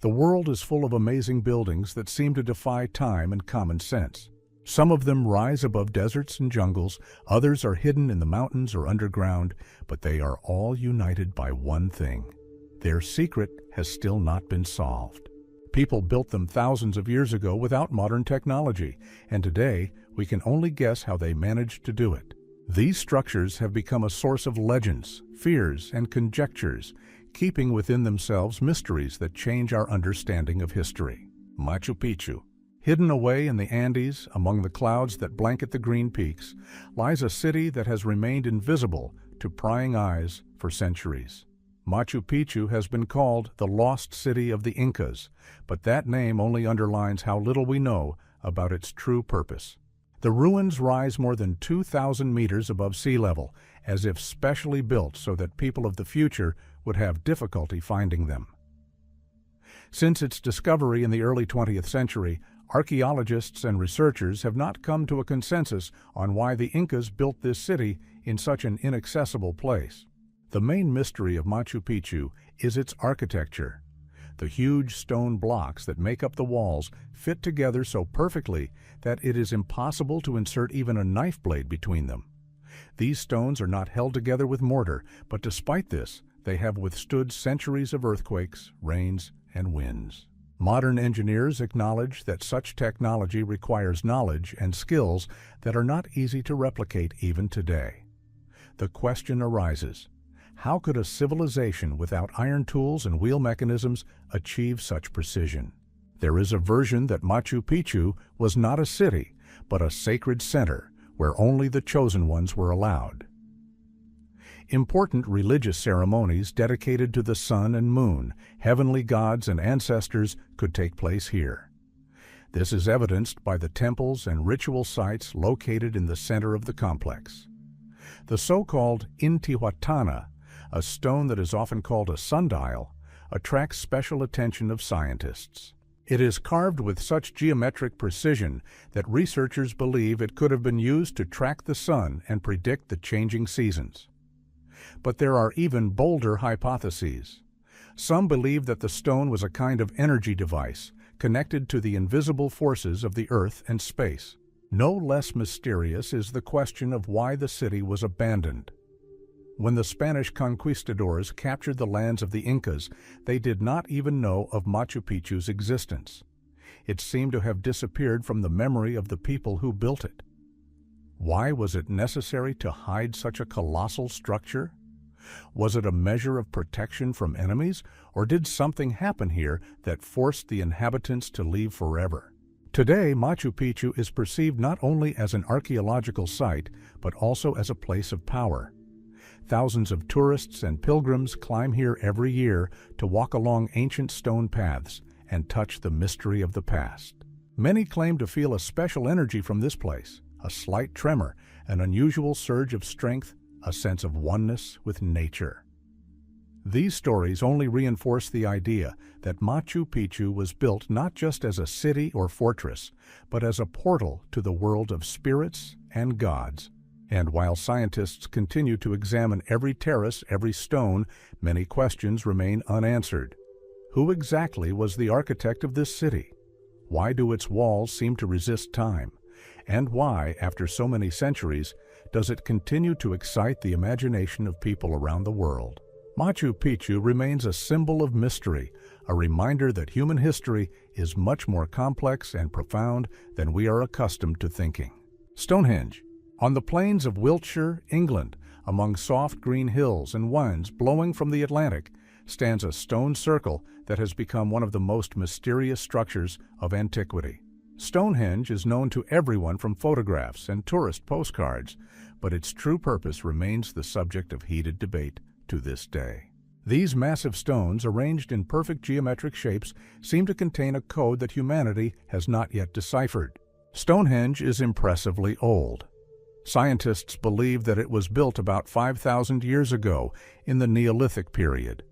The world is full of amazing buildings that seem to defy time and common sense. Some of them rise above deserts and jungles, others are hidden in the mountains or underground, but they are all united by one thing. Their secret has still not been solved. People built them thousands of years ago without modern technology, and today we can only guess how they managed to do it. These structures have become a source of legends, fears, and conjectures, keeping within themselves mysteries that change our understanding of history. Machu Picchu. Hidden away in the Andes, among the clouds that blanket the green peaks, lies a city that has remained invisible to prying eyes for centuries. Machu Picchu has been called the lost city of the Incas, but that name only underlines how little we know about its true purpose. The ruins rise more than 2,000 meters above sea level, as if specially built so that people of the future would have difficulty finding them. Since its discovery in the early 20th century, archaeologists and researchers have not come to a consensus on why the Incas built this city in such an inaccessible place. The main mystery of Machu Picchu is its architecture. The huge stone blocks that make up the walls fit together so perfectly that it is impossible to insert even a knife blade between them. These stones are not held together with mortar, but despite this, they have withstood centuries of earthquakes, rains, and winds. Modern engineers acknowledge that such technology requires knowledge and skills that are not easy to replicate even today. The question arises, how could a civilization without iron tools and wheel mechanisms achieve such precision? There is a version that Machu Picchu was not a city, but a sacred center where only the chosen ones were allowed. Important religious ceremonies dedicated to the sun and moon, heavenly gods and ancestors could take place here. This is evidenced by the temples and ritual sites located in the center of the complex. The so-called Intihuatana, a stone that is often called a sundial, attracts special attention of scientists. It is carved with such geometric precision that researchers believe it could have been used to track the sun and predict the changing seasons. But there are even bolder hypotheses. Some believe that the stone was a kind of energy device connected to the invisible forces of the earth and space. No less mysterious is the question of why the city was abandoned. When the Spanish conquistadors captured the lands of the Incas, they did not even know of Machu Picchu's existence. It seemed to have disappeared from the memory of the people who built it. Why was it necessary to hide such a colossal structure? Was it a measure of protection from enemies, or did something happen here that forced the inhabitants to leave forever? Today, Machu Picchu is perceived not only as an archaeological site, but also as a place of power. Thousands of tourists and pilgrims climb here every year to walk along ancient stone paths and touch the mystery of the past. Many claim to feel a special energy from this place, a slight tremor, an unusual surge of strength, a sense of oneness with nature. These stories only reinforce the idea that Machu Picchu was built not just as a city or fortress, but as a portal to the world of spirits and gods. And while scientists continue to examine every terrace, every stone, many questions remain unanswered. Who exactly was the architect of this city? Why do its walls seem to resist time? And why, after so many centuries, does it continue to excite the imagination of people around the world? Machu Picchu remains a symbol of mystery, a reminder that human history is much more complex and profound than we are accustomed to thinking. Stonehenge. On the plains of Wiltshire, England, among soft green hills and winds blowing from the Atlantic, stands a stone circle that has become one of the most mysterious structures of antiquity. Stonehenge is known to everyone from photographs and tourist postcards, but its true purpose remains the subject of heated debate to this day. These massive stones, arranged in perfect geometric shapes, seem to contain a code that humanity has not yet deciphered. Stonehenge is impressively old. Scientists believe that it was built about 5,000 years ago in the Neolithic period.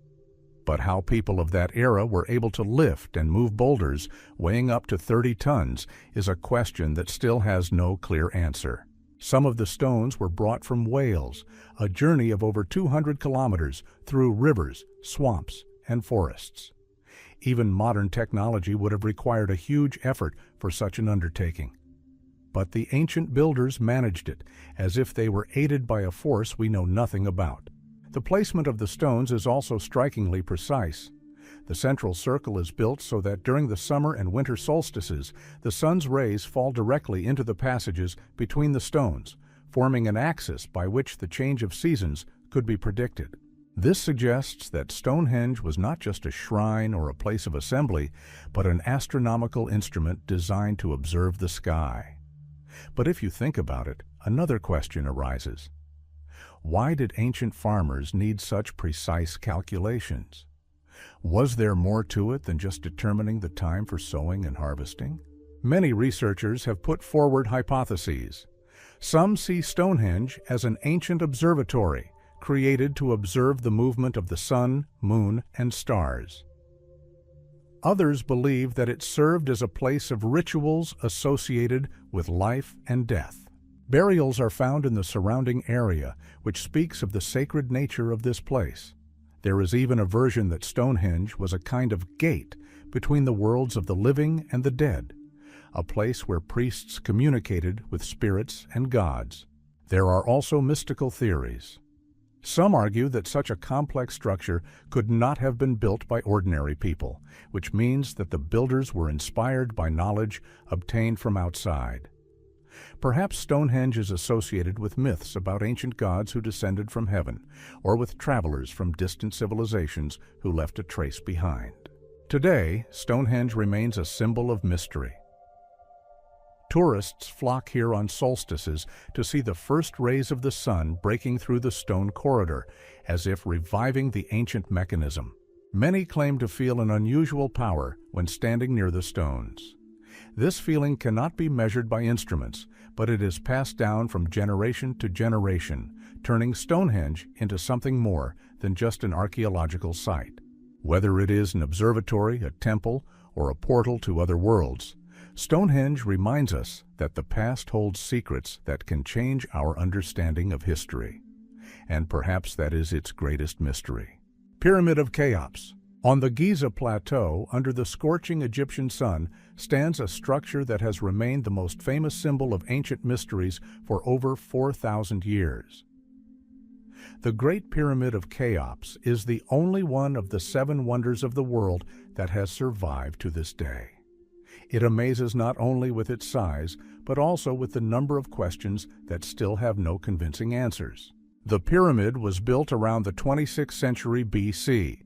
But how people of that era were able to lift and move boulders weighing up to 30 tons is a question that still has no clear answer. Some of the stones were brought from Wales, a journey of over 200 kilometers through rivers, swamps, and forests. Even modern technology would have required a huge effort for such an undertaking. But the ancient builders managed it, as if they were aided by a force we know nothing about. The placement of the stones is also strikingly precise. The central circle is built so that during the summer and winter solstices, the sun's rays fall directly into the passages between the stones, forming an axis by which the change of seasons could be predicted. This suggests that Stonehenge was not just a shrine or a place of assembly, but an astronomical instrument designed to observe the sky. But if you think about it, another question arises. Why did ancient farmers need such precise calculations? Was there more to it than just determining the time for sowing and harvesting? Many researchers have put forward hypotheses. Some see Stonehenge as an ancient observatory, created to observe the movement of the sun, moon, and stars. Others believe that it served as a place of rituals associated with life and death. Burials are found in the surrounding area, which speaks of the sacred nature of this place. There is even a version that Stonehenge was a kind of gate between the worlds of the living and the dead, a place where priests communicated with spirits and gods. There are also mystical theories. Some argue that such a complex structure could not have been built by ordinary people, which means that the builders were inspired by knowledge obtained from outside. Perhaps Stonehenge is associated with myths about ancient gods who descended from heaven, or with travelers from distant civilizations who left a trace behind. Today, Stonehenge remains a symbol of mystery. Tourists flock here on solstices to see the first rays of the sun breaking through the stone corridor, as if reviving the ancient mechanism. Many claim to feel an unusual power when standing near the stones. This feeling cannot be measured by instruments, but it is passed down from generation to generation, turning Stonehenge into something more than just an archaeological site. Whether it is an observatory, a temple, or a portal to other worlds, Stonehenge reminds us that the past holds secrets that can change our understanding of history. And perhaps that is its greatest mystery. Pyramid of Cheops. On the Giza Plateau, under the scorching Egyptian sun, stands a structure that has remained the most famous symbol of ancient mysteries for over 4,000 years. The Great Pyramid of Cheops is the only one of the 7 wonders of the world that has survived to this day. It amazes not only with its size, but also with the number of questions that still have no convincing answers. The pyramid was built around the 26th century BC.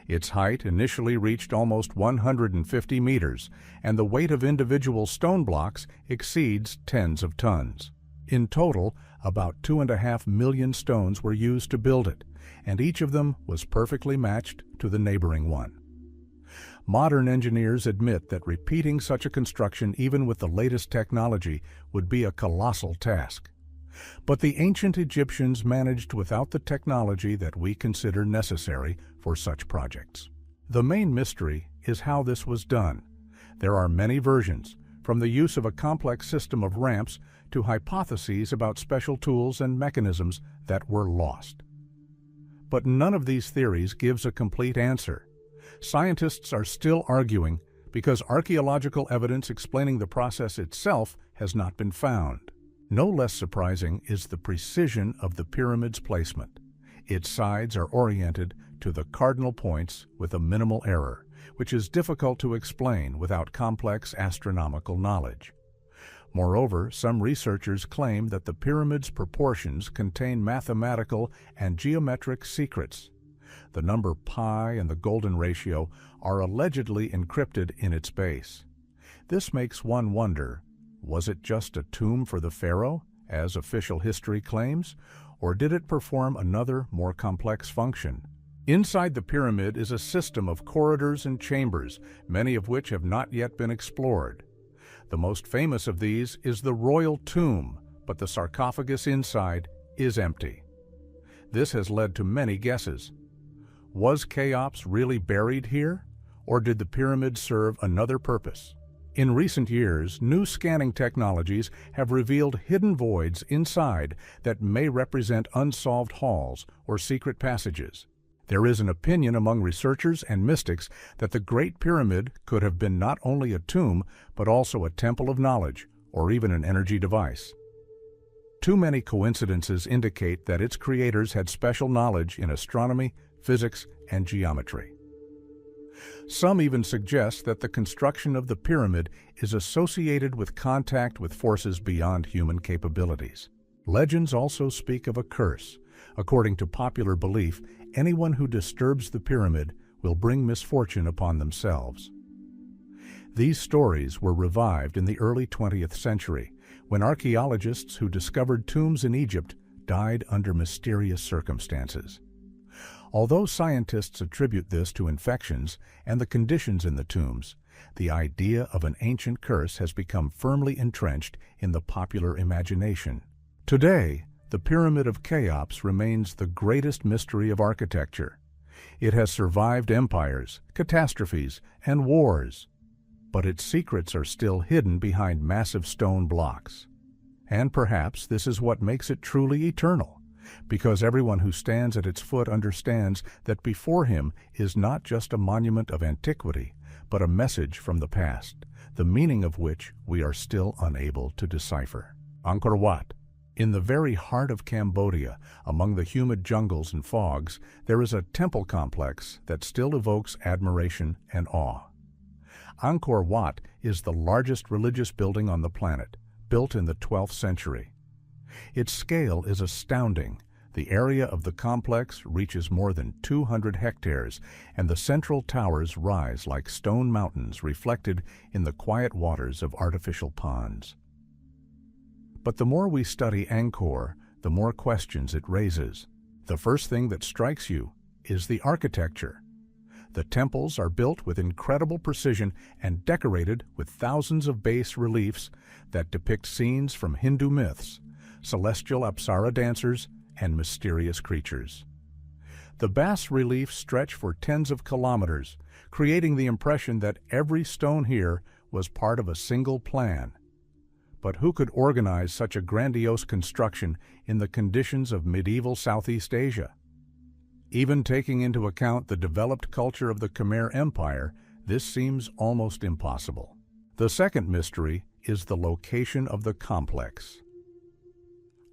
Its height initially reached almost 150 meters, and the weight of individual stone blocks exceeds tens of tons. In total, about 2.5 million stones were used to build it, and each of them was perfectly matched to the neighboring one. Modern engineers admit that repeating such a construction, even with the latest technology, would be a colossal task. But the ancient Egyptians managed without the technology that we consider necessary for such projects. The main mystery is how this was done. There are many versions, from the use of a complex system of ramps to hypotheses about special tools and mechanisms that were lost. But none of these theories gives a complete answer. Scientists are still arguing because archaeological evidence explaining the process itself has not been found. No less surprising is the precision of the pyramid's placement. Its sides are oriented to the cardinal points with a minimal error, which is difficult to explain without complex astronomical knowledge. Moreover, some researchers claim that the pyramid's proportions contain mathematical and geometric secrets. The number pi and the golden ratio are allegedly encrypted in its base. This makes one wonder, was it just a tomb for the pharaoh, as official history claims, or did it perform another, more complex function? Inside the pyramid is a system of corridors and chambers, many of which have not yet been explored. The most famous of these is the royal tomb, but the sarcophagus inside is empty. This has led to many guesses. Was Cheops really buried here, or did the pyramid serve another purpose? In recent years, new scanning technologies have revealed hidden voids inside that may represent unsolved halls or secret passages. There is an opinion among researchers and mystics that the Great Pyramid could have been not only a tomb, but also a temple of knowledge, or even an energy device. Too many coincidences indicate that its creators had special knowledge in astronomy, physics, and geometry. Some even suggest that the construction of the pyramid is associated with contact with forces beyond human capabilities. Legends also speak of a curse. According to popular belief, anyone who disturbs the pyramid will bring misfortune upon themselves. These stories were revived in the early 20th century, when archaeologists who discovered tombs in Egypt died under mysterious circumstances. Although scientists attribute this to infections and the conditions in the tombs, the idea of an ancient curse has become firmly entrenched in the popular imagination. Today, the Pyramid of Cheops remains the greatest mystery of architecture. It has survived empires, catastrophes, and wars, but its secrets are still hidden behind massive stone blocks. And perhaps this is what makes it truly eternal, because everyone who stands at its foot understands that before him is not just a monument of antiquity, but a message from the past, the meaning of which we are still unable to decipher. Angkor Wat. In the very heart of Cambodia, among the humid jungles and fogs, there is a temple complex that still evokes admiration and awe. Angkor Wat is the largest religious building on the planet, built in the 12th century. Its scale is astounding. The area of the complex reaches more than 200 hectares, and the central towers rise like stone mountains reflected in the quiet waters of artificial ponds. But the more we study Angkor, the more questions it raises. The first thing that strikes you is the architecture. The temples are built with incredible precision and decorated with thousands of bas reliefs that depict scenes from Hindu myths, celestial Apsara dancers, and mysterious creatures. The bas reliefs stretch for tens of kilometers, creating the impression that every stone here was part of a single plan. But who could organize such a grandiose construction in the conditions of medieval Southeast Asia? Even taking into account the developed culture of the Khmer Empire, this seems almost impossible. The second mystery is the location of the complex.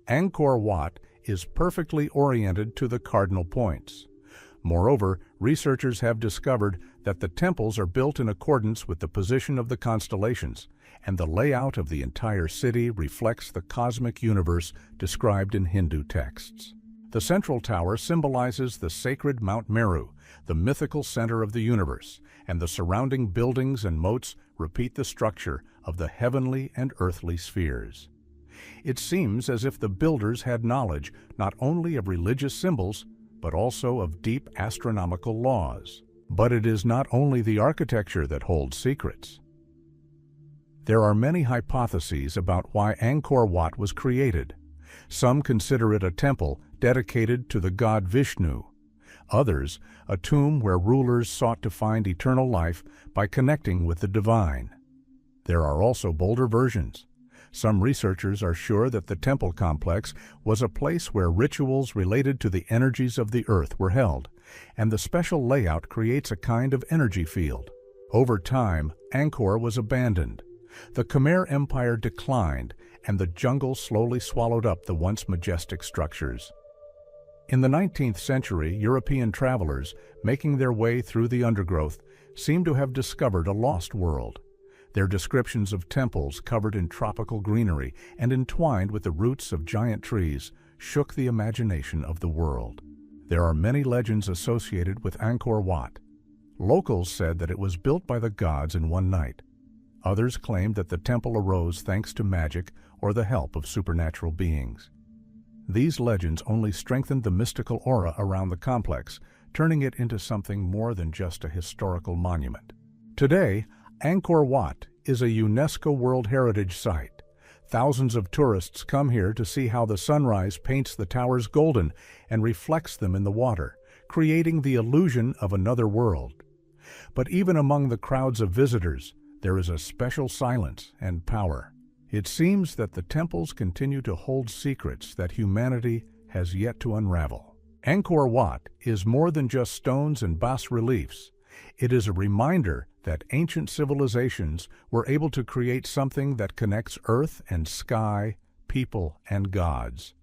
Angkor Wat is perfectly oriented to the cardinal points. Moreover, researchers have discovered that the temples are built in accordance with the position of the constellations, and the layout of the entire city reflects the cosmic universe described in Hindu texts. The central tower symbolizes the sacred Mount Meru, the mythical center of the universe, and the surrounding buildings and moats repeat the structure of the heavenly and earthly spheres. It seems as if the builders had knowledge not only of religious symbols, but also of deep astronomical laws. But it is not only the architecture that holds secrets. There are many hypotheses about why Angkor Wat was created. Some consider it a temple dedicated to the god Vishnu. Others, a tomb where rulers sought to find eternal life by connecting with the divine. There are also bolder versions. Some researchers are sure that the temple complex was a place where rituals related to the energies of the earth were held, and the special layout creates a kind of energy field. Over time, Angkor was abandoned. The Khmer Empire declined, and the jungle slowly swallowed up the once majestic structures. In the 19th century, European travelers, making their way through the undergrowth, seem to have discovered a lost world. Their descriptions of temples covered in tropical greenery and entwined with the roots of giant trees shook the imagination of the world. There are many legends associated with Angkor Wat. Locals said that it was built by the gods in one night. Others claimed that the temple arose thanks to magic or the help of supernatural beings. These legends only strengthened the mystical aura around the complex, turning it into something more than just a historical monument. Today, Angkor Wat is a UNESCO World Heritage Site. Thousands of tourists come here to see how the sunrise paints the towers golden and reflects them in the water, creating the illusion of another world. But even among the crowds of visitors, there is a special silence and power. It seems that the temples continue to hold secrets that humanity has yet to unravel. Angkor Wat is more than just stones and bas-reliefs. It is a reminder that ancient civilizations were able to create something that connects earth and sky, people and gods.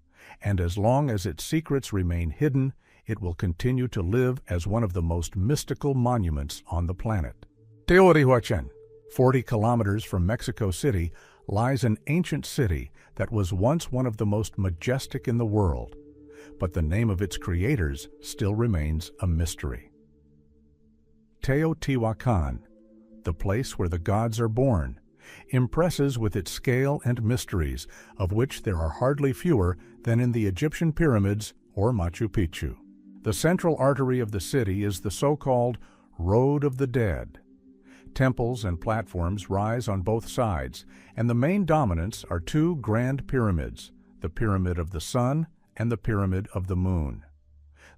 And as long as its secrets remain hidden, it will continue to live as one of the most mystical monuments on the planet. Teotihuacan, 40 kilometers from Mexico City, lies an ancient city that was once one of the most majestic in the world, but the name of its creators still remains a mystery. Teotihuacan, the place where the gods are born, impresses with its scale and mysteries, of which there are hardly fewer than in the Egyptian pyramids or Machu Picchu. The central artery of the city is the so-called Road of the Dead. Temples and platforms rise on both sides, and the main dominants are two grand pyramids, the Pyramid of the Sun and the Pyramid of the Moon.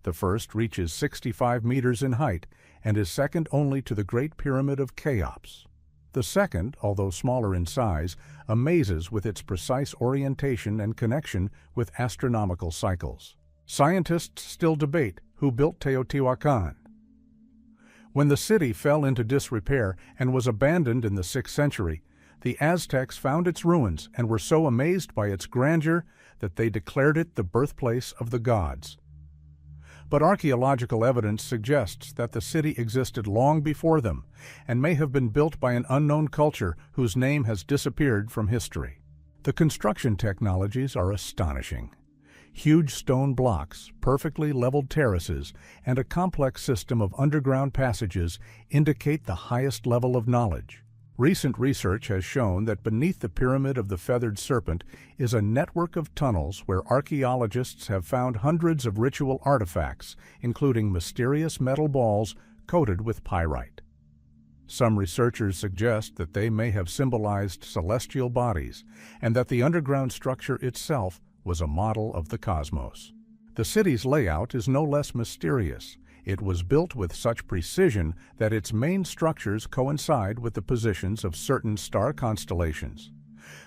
The first reaches 65 meters in height and is second only to the Great Pyramid of Cheops. The second, although smaller in size, amazes with its precise orientation and connection with astronomical cycles. Scientists still debate who built Teotihuacan. When the city fell into disrepair and was abandoned in the 6th century, the Aztecs found its ruins and were so amazed by its grandeur that they declared it the birthplace of the gods. But archaeological evidence suggests that the city existed long before them and may have been built by an unknown culture whose name has disappeared from history. The construction technologies are astonishing. Huge stone blocks, perfectly leveled terraces, and a complex system of underground passages indicate the highest level of knowledge. Recent research has shown that beneath the Pyramid of the Feathered Serpent is a network of tunnels where archaeologists have found hundreds of ritual artifacts, including mysterious metal balls coated with pyrite. Some researchers suggest that they may have symbolized celestial bodies, and that the underground structure itself was a model of the cosmos. The city's layout is no less mysterious. It was built with such precision that its main structures coincide with the positions of certain star constellations.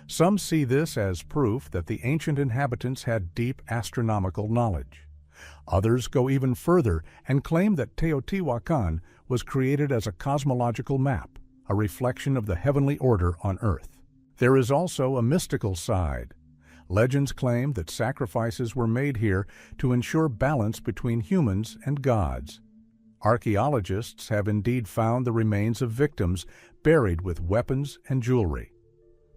Some see this as proof that the ancient inhabitants had deep astronomical knowledge. Others go even further and claim that Teotihuacan was created as a cosmological map, a reflection of the heavenly order on Earth. There is also a mystical side. Legends claim that sacrifices were made here to ensure balance between humans and gods. Archaeologists have indeed found the remains of victims buried with weapons and jewelry.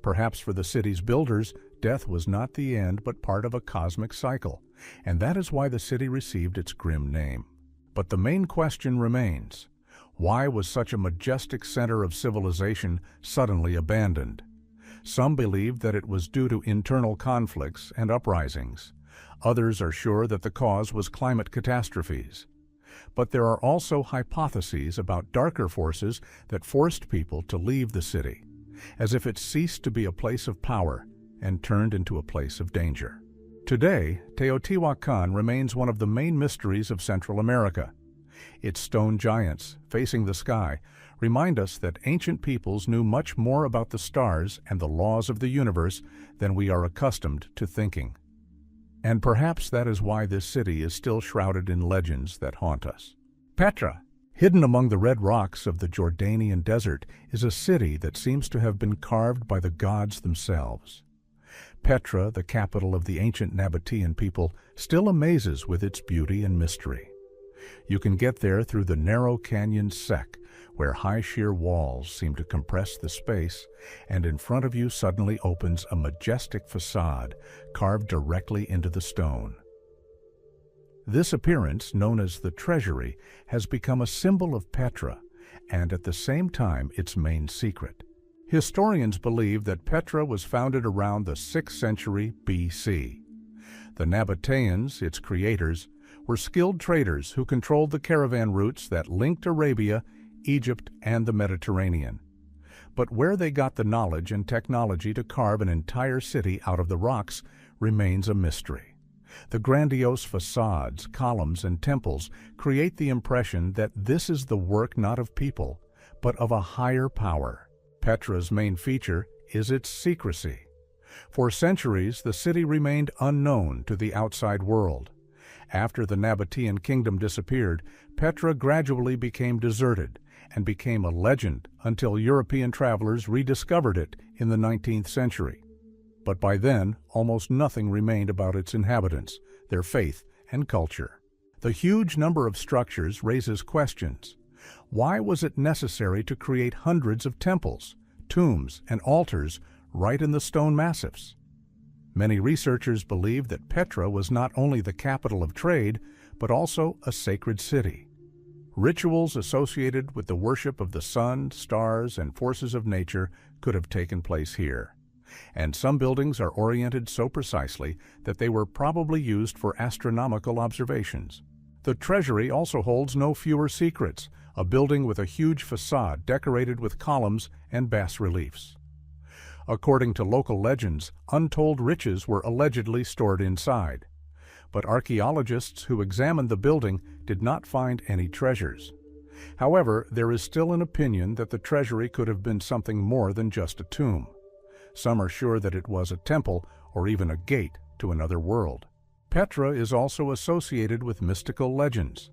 Perhaps for the city's builders, death was not the end but part of a cosmic cycle, and that is why the city received its grim name. But the main question remains: why was such a majestic center of civilization suddenly abandoned? Some believe that it was due to internal conflicts and uprisings. Others are sure that the cause was climate catastrophes. But there are also hypotheses about darker forces that forced people to leave the city, as if it ceased to be a place of power and turned into a place of danger. Today, Teotihuacan remains one of the main mysteries of Central America. Its stone giants, facing the sky, remind us that ancient peoples knew much more about the stars and the laws of the universe than we are accustomed to thinking. And perhaps that is why this city is still shrouded in legends that haunt us. Petra, hidden among the red rocks of the Jordanian desert, is a city that seems to have been carved by the gods themselves. Petra, the capital of the ancient Nabatean people, still amazes with its beauty and mystery. You can get there through the narrow canyon Sec, where high sheer walls seem to compress the space, and in front of you suddenly opens a majestic facade carved directly into the stone. This appearance, known as the Treasury, has become a symbol of Petra, and at the same time its main secret. Historians believe that Petra was founded around the 6th century BC. The Nabateans, its creators, were skilled traders who controlled the caravan routes that linked Arabia, Egypt, and the Mediterranean. But where they got the knowledge and technology to carve an entire city out of the rocks remains a mystery. The grandiose facades, columns, and temples create the impression that this is the work not of people, but of a higher power. Petra's main feature is its secrecy. For centuries, the city remained unknown to the outside world. After the Nabatean kingdom disappeared, Petra gradually became deserted and became a legend until European travelers rediscovered it in the 19th century. But by then, almost nothing remained about its inhabitants, their faith, and culture. The huge number of structures raises questions. Why was it necessary to create hundreds of temples, tombs, and altars right in the stone massifs? Many researchers believe that Petra was not only the capital of trade, but also a sacred city. Rituals associated with the worship of the sun, stars, and forces of nature could have taken place here. And some buildings are oriented so precisely that they were probably used for astronomical observations. The treasury also holds no fewer secrets, a building with a huge facade decorated with columns and bas-reliefs. According to local legends, untold riches were allegedly stored inside. But archaeologists who examined the building did not find any treasures. However, there is still an opinion that the treasury could have been something more than just a tomb. Some are sure that it was a temple or even a gate to another world. Petra is also associated with mystical legends.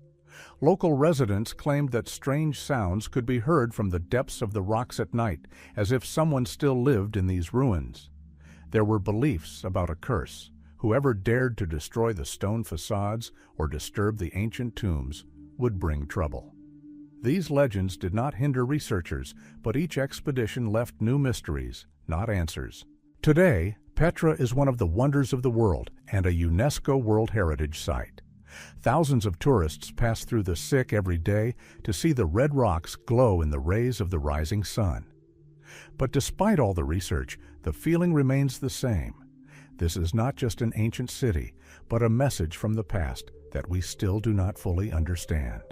Local residents claimed that strange sounds could be heard from the depths of the rocks at night, as if someone still lived in these ruins. There were beliefs about a curse. Whoever dared to destroy the stone facades or disturb the ancient tombs would bring trouble. These legends did not hinder researchers, but each expedition left new mysteries, not answers. Today, Petra is one of the wonders of the world and a UNESCO World Heritage Site. Thousands of tourists pass through the Siq every day to see the red rocks glow in the rays of the rising sun. But despite all the research, the feeling remains the same. This is not just an ancient city, but a message from the past that we still do not fully understand.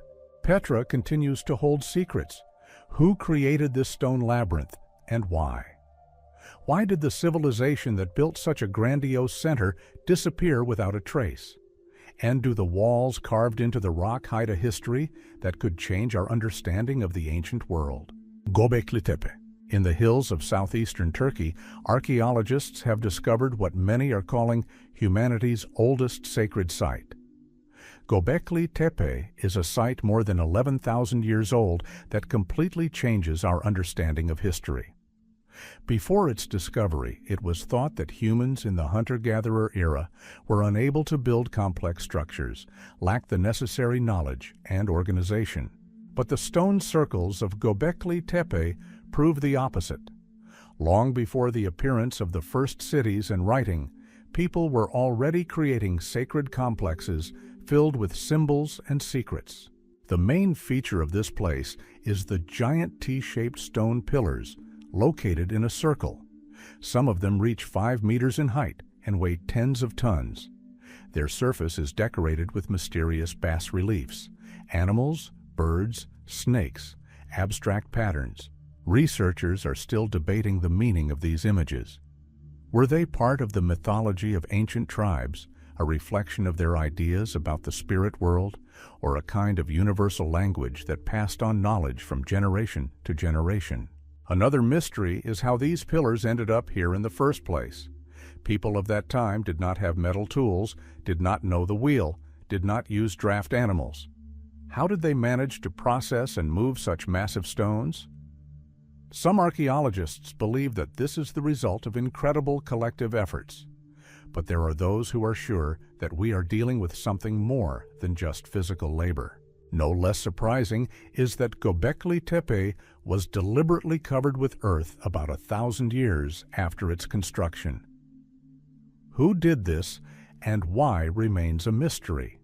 Petra continues to hold secrets. Who created this stone labyrinth, and why? Why did the civilization that built such a grandiose center disappear without a trace? And do the walls carved into the rock hide a history that could change our understanding of the ancient world? Göbekli Tepe. In the hills of southeastern Turkey, archaeologists have discovered what many are calling humanity's oldest sacred site. Göbekli Tepe is a site more than 11,000 years old that completely changes our understanding of history. Before its discovery, it was thought that humans in the hunter-gatherer era were unable to build complex structures, lacked the necessary knowledge and organization. But the stone circles of Göbekli Tepe prove the opposite. Long before the appearance of the first cities and writing, people were already creating sacred complexes filled with symbols and secrets. The main feature of this place is the giant T-shaped stone pillars located in a circle. Some of them reach 5 meters in height and weigh tens of tons. Their surface is decorated with mysterious bas-reliefs, animals, birds, snakes, abstract patterns. Researchers are still debating the meaning of these images. Were they part of the mythology of ancient tribes, a reflection of their ideas about the spirit world, or a kind of universal language that passed on knowledge from generation to generation? Another mystery is how these pillars ended up here in the first place. People of that time did not have metal tools, did not know the wheel, did not use draft animals. How did they manage to process and move such massive stones? Some archaeologists believe that this is the result of incredible collective efforts. But there are those who are sure that we are dealing with something more than just physical labor. No less surprising is that Göbekli Tepe was deliberately covered with earth about 1,000 years after its construction. Who did this and why remains a mystery.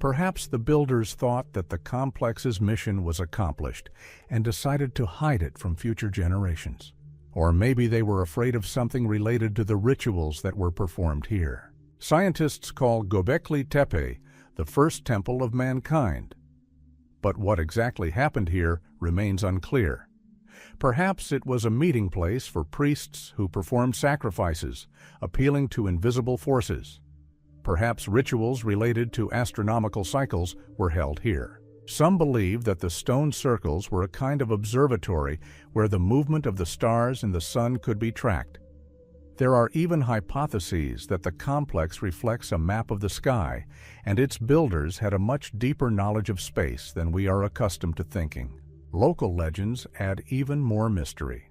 Perhaps the builders thought that the complex's mission was accomplished and decided to hide it from future generations. Or maybe they were afraid of something related to the rituals that were performed here. Scientists call Göbekli Tepe the first temple of mankind. But what exactly happened here remains unclear. Perhaps it was a meeting place for priests who performed sacrifices, appealing to invisible forces. Perhaps rituals related to astronomical cycles were held here. Some believe that the stone circles were a kind of observatory where the movement of the stars and the sun could be tracked. There are even hypotheses that the complex reflects a map of the sky, and its builders had a much deeper knowledge of space than we are accustomed to thinking. Local legends add even more mystery.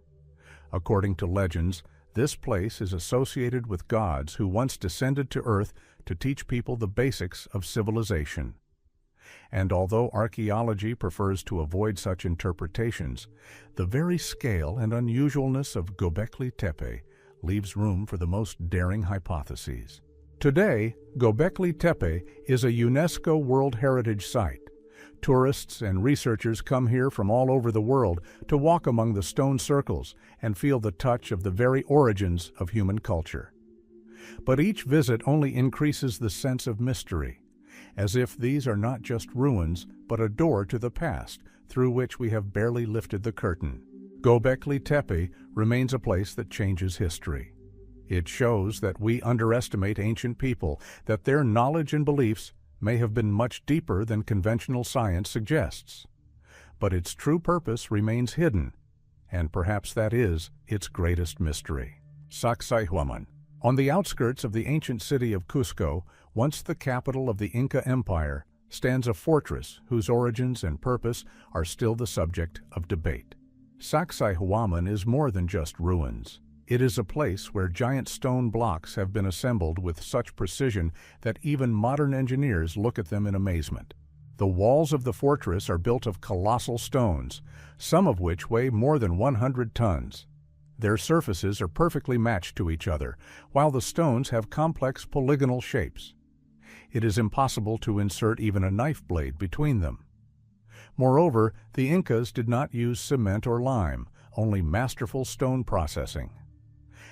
According to legends, this place is associated with gods who once descended to Earth to teach people the basics of civilization. And although archaeology prefers to avoid such interpretations, the very scale and unusualness of Göbekli Tepe leaves room for the most daring hypotheses. Today, Göbekli Tepe is a UNESCO World Heritage Site. Tourists and researchers come here from all over the world to walk among the stone circles and feel the touch of the very origins of human culture. But each visit only increases the sense of mystery, as if these are not just ruins, but a door to the past through which we have barely lifted the curtain. Göbekli Tepe remains a place that changes history. It shows that we underestimate ancient people, that their knowledge and beliefs may have been much deeper than conventional science suggests. But its true purpose remains hidden, and perhaps that is its greatest mystery. Sacsayhuaman. On the outskirts of the ancient city of Cusco, once the capital of the Inca Empire, stands a fortress whose origins and purpose are still the subject of debate. Sacsayhuaman is more than just ruins. It is a place where giant stone blocks have been assembled with such precision that even modern engineers look at them in amazement. The walls of the fortress are built of colossal stones, some of which weigh more than 100 tons. Their surfaces are perfectly matched to each other, while the stones have complex polygonal shapes. It is impossible to insert even a knife blade between them. Moreover, the Incas did not use cement or lime, only masterful stone processing.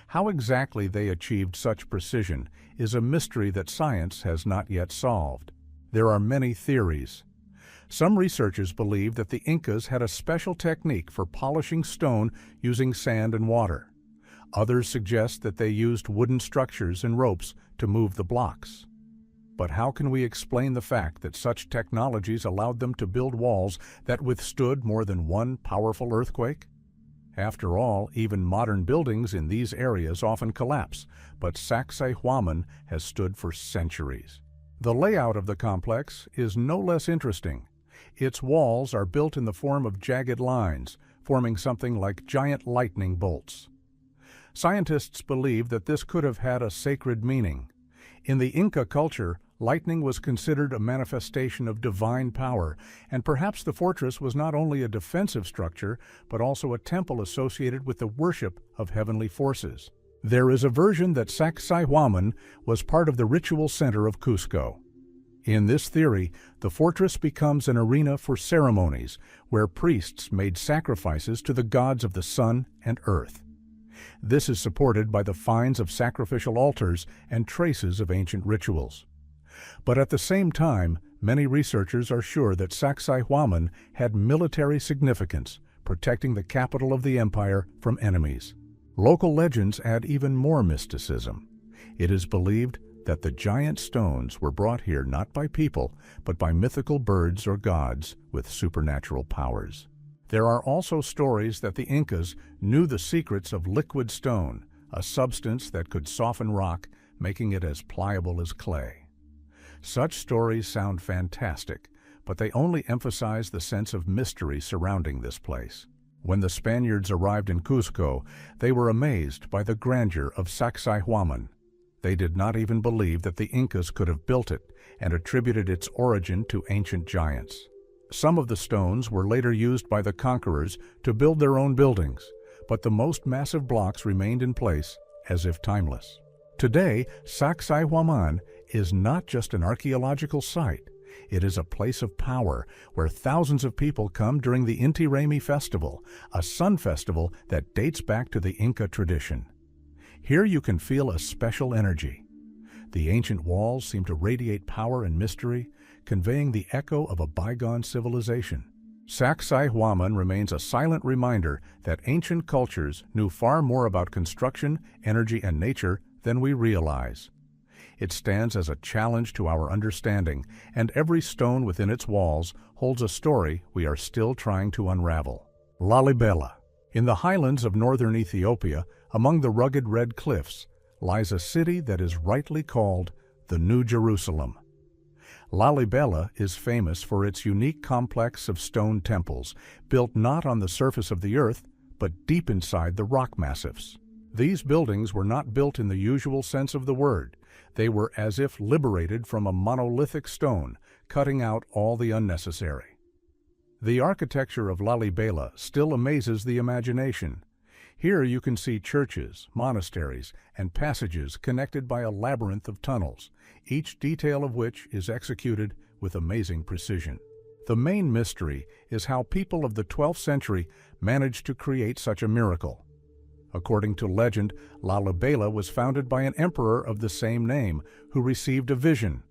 How exactly they achieved such precision is a mystery that science has not yet solved. There are many theories. Some researchers believe that the Incas had a special technique for polishing stone using sand and water. Others suggest that they used wooden structures and ropes to move the blocks. But how can we explain the fact that such technologies allowed them to build walls that withstood more than one powerful earthquake? After all, even modern buildings in these areas often collapse, but Sacsayhuaman has stood for centuries. The layout of the complex is no less interesting. Its walls are built in the form of jagged lines, forming something like giant lightning bolts. Scientists believe that this could have had a sacred meaning. In the Inca culture, lightning was considered a manifestation of divine power, and perhaps the fortress was not only a defensive structure, but also a temple associated with the worship of heavenly forces. There is a version that Sacsayhuaman was part of the ritual center of Cusco. In this theory, the fortress becomes an arena for ceremonies, where priests made sacrifices to the gods of the sun and earth. This is supported by the finds of sacrificial altars and traces of ancient rituals. But at the same time, many researchers are sure that Sacsayhuaman had military significance, protecting the capital of the empire from enemies. Local legends add even more mysticism. It is believed that the giant stones were brought here not by people, but by mythical birds or gods with supernatural powers. There are also stories that the Incas knew the secrets of liquid stone, a substance that could soften rock, making it as pliable as clay. Such stories sound fantastic, but they only emphasize the sense of mystery surrounding this place. When the Spaniards arrived in Cusco, they were amazed by the grandeur of Sacsayhuaman. They did not even believe that the Incas could have built it, and attributed its origin to ancient giants. Some of the stones were later used by the conquerors to build their own buildings, but the most massive blocks remained in place as if timeless. Today, Sacsayhuaman is not just an archaeological site. It is a place of power where thousands of people come during the Inti Raymi festival, a sun festival that dates back to the Inca tradition. Here you can feel a special energy. The ancient walls seem to radiate power and mystery, conveying the echo of a bygone civilization. Sacsayhuaman remains a silent reminder that ancient cultures knew far more about construction, energy, and nature than we realize. It stands as a challenge to our understanding, and every stone within its walls holds a story we are still trying to unravel. Lalibela. In the highlands of northern Ethiopia, among the rugged red cliffs, lies a city that is rightly called the New Jerusalem. Lalibela is famous for its unique complex of stone temples, built not on the surface of the earth, but deep inside the rock massifs. These buildings were not built in the usual sense of the word. They were as if liberated from a monolithic stone, cutting out all the unnecessary. The architecture of Lalibela still amazes the imagination. Here you can see churches, monasteries, and passages connected by a labyrinth of tunnels, each detail of which is executed with amazing precision. The main mystery is how people of the 12th century managed to create such a miracle. According to legend, Lalibela was founded by an emperor of the same name who received a vision.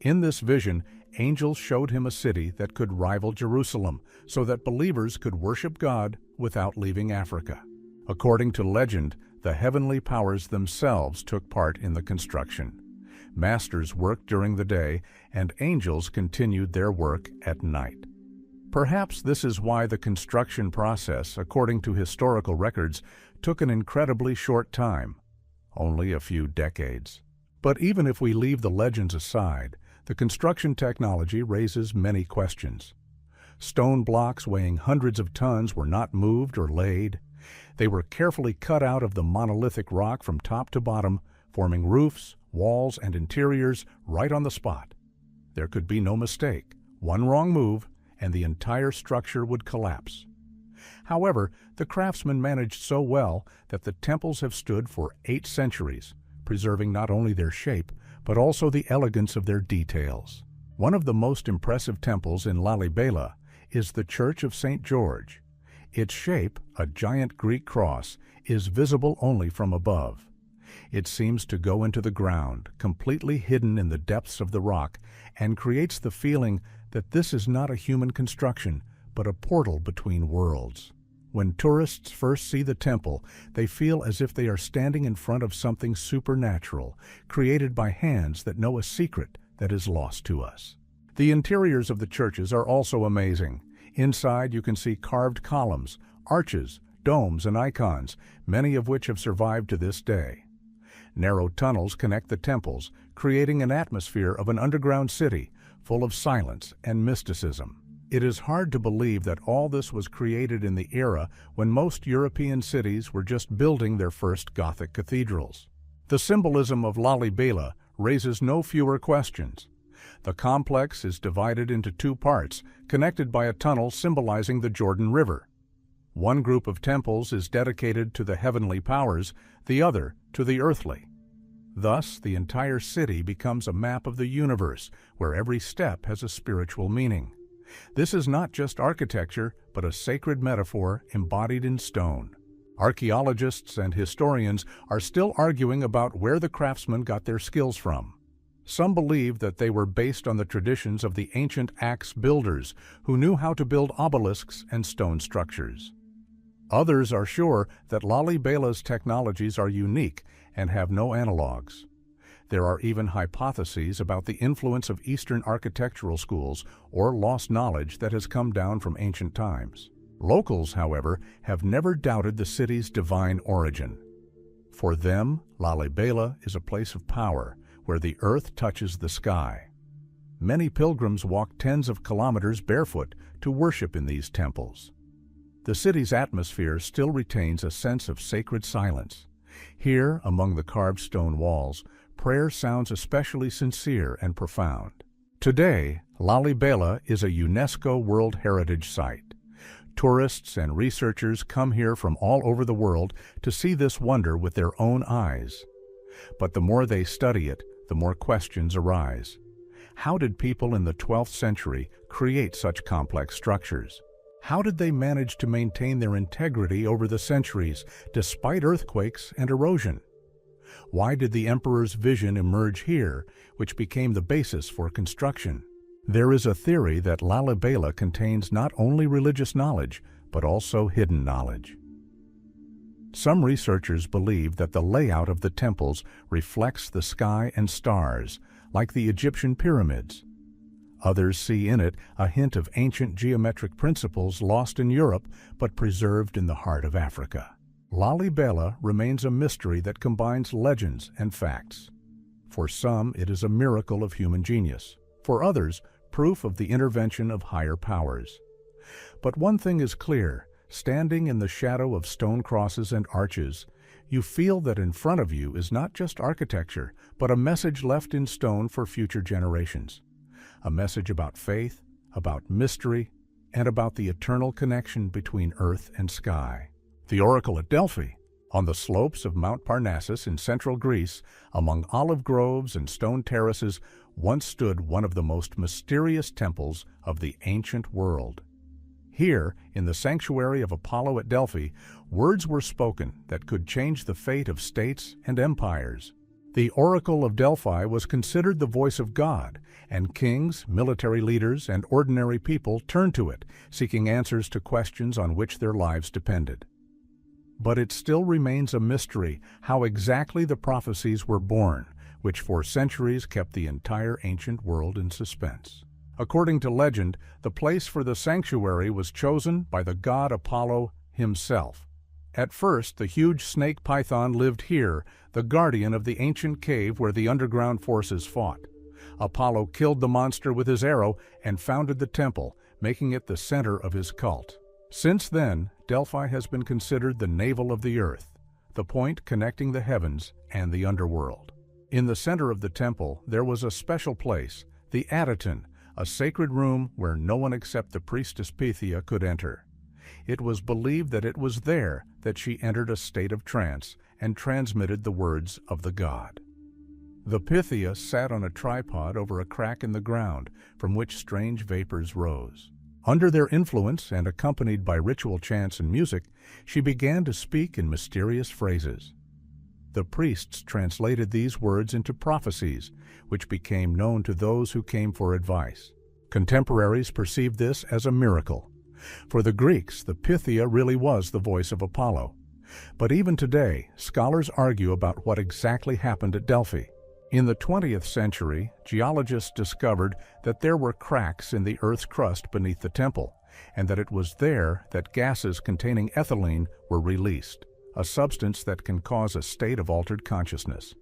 In this vision, angels showed him a city that could rival Jerusalem, so that believers could worship God without leaving Africa. According to legend, the heavenly powers themselves took part in the construction. Masters worked during the day, and angels continued their work at night. Perhaps this is why the construction process, according to historical records, took an incredibly short time, only a few decades. But even if we leave the legends aside, the construction technology raises many questions. Stone blocks weighing hundreds of tons were not moved or laid. They were carefully cut out of the monolithic rock from top to bottom, forming roofs, walls, and interiors right on the spot. There could be no mistake. One wrong move, and the entire structure would collapse. However, the craftsmen managed so well that the temples have stood for 8 centuries, preserving not only their shape, but also the elegance of their details. One of the most impressive temples in Lalibela is the Church of St. George. Its shape, a giant Greek cross, is visible only from above. It seems to go into the ground, completely hidden in the depths of the rock, and creates the feeling that this is not a human construction, but a portal between worlds. When tourists first see the temple, they feel as if they are standing in front of something supernatural, created by hands that know a secret that is lost to us. The interiors of the churches are also amazing. Inside you can see carved columns, arches, domes, and icons, many of which have survived to this day. Narrow tunnels connect the temples, creating an atmosphere of an underground city, full of silence and mysticism. It is hard to believe that all this was created in the era when most European cities were just building their first Gothic cathedrals. The symbolism of Lalibela raises no fewer questions. The complex is divided into 2 parts, connected by a tunnel symbolizing the Jordan River. One group of temples is dedicated to the heavenly powers, the other to the earthly. Thus, the entire city becomes a map of the universe, where every step has a spiritual meaning. This is not just architecture, but a sacred metaphor embodied in stone. Archaeologists and historians are still arguing about where the craftsmen got their skills from. Some believe that they were based on the traditions of the ancient axe builders who knew how to build obelisks and stone structures. Others are sure that Lalibela's technologies are unique and have no analogs. There are even hypotheses about the influence of Eastern architectural schools or lost knowledge that has come down from ancient times. Locals, however, have never doubted the city's divine origin. For them, Lalibela is a place of power, where the earth touches the sky. Many pilgrims walk tens of kilometers barefoot to worship in these temples. The city's atmosphere still retains a sense of sacred silence. Here, among the carved stone walls, prayer sounds especially sincere and profound. Today, Lalibela is a UNESCO World Heritage Site. Tourists and researchers come here from all over the world to see this wonder with their own eyes. But the more they study it, the more questions arise. How did people in the 12th century create such complex structures? How did they manage to maintain their integrity over the centuries, despite earthquakes and erosion? Why did the emperor's vision emerge here, which became the basis for construction? There is a theory that Lalibela contains not only religious knowledge, but also hidden knowledge. Some researchers believe that the layout of the temples reflects the sky and stars, like the Egyptian pyramids. Others see in it a hint of ancient geometric principles lost in Europe but preserved in the heart of Africa. Lalibela remains a mystery that combines legends and facts. For some, it is a miracle of human genius. For others, proof of the intervention of higher powers. But one thing is clear: standing in the shadow of stone crosses and arches, you feel that in front of you is not just architecture, but a message left in stone for future generations. A message about faith, about mystery, and about the eternal connection between earth and sky. The Oracle at Delphi, on the slopes of Mount Parnassus in central Greece, among olive groves and stone terraces, once stood one of the most mysterious temples of the ancient world. Here, in the sanctuary of Apollo at Delphi, words were spoken that could change the fate of states and empires. The Oracle of Delphi was considered the voice of God, and kings, military leaders, and ordinary people turned to it, seeking answers to questions on which their lives depended. But it still remains a mystery how exactly the prophecies were born, which for centuries kept the entire ancient world in suspense. According to legend, the place for the sanctuary was chosen by the god Apollo himself. At first, the huge snake python lived here, the guardian of the ancient cave where the underground forces fought. Apollo killed the monster with his arrow and founded the temple, making it the center of his cult. Since then, Delphi has been considered the navel of the earth, the point connecting the heavens and the underworld. In the center of the temple, there was a special place, the Adyton, a sacred room where no one except the priestess Pythia could enter. It was believed that it was there that she entered a state of trance and transmitted the words of the god. The Pythia sat on a tripod over a crack in the ground from which strange vapors rose. Under their influence and accompanied by ritual chants and music, she began to speak in mysterious phrases. The priests translated these words into prophecies, which became known to those who came for advice. Contemporaries perceived this as a miracle. For the Greeks, the Pythia really was the voice of Apollo. But even today, scholars argue about what exactly happened at Delphi. In the 20th century, geologists discovered that there were cracks in the Earth's crust beneath the temple, and that it was there that gases containing ethylene were released, a substance that can cause a state of altered consciousness.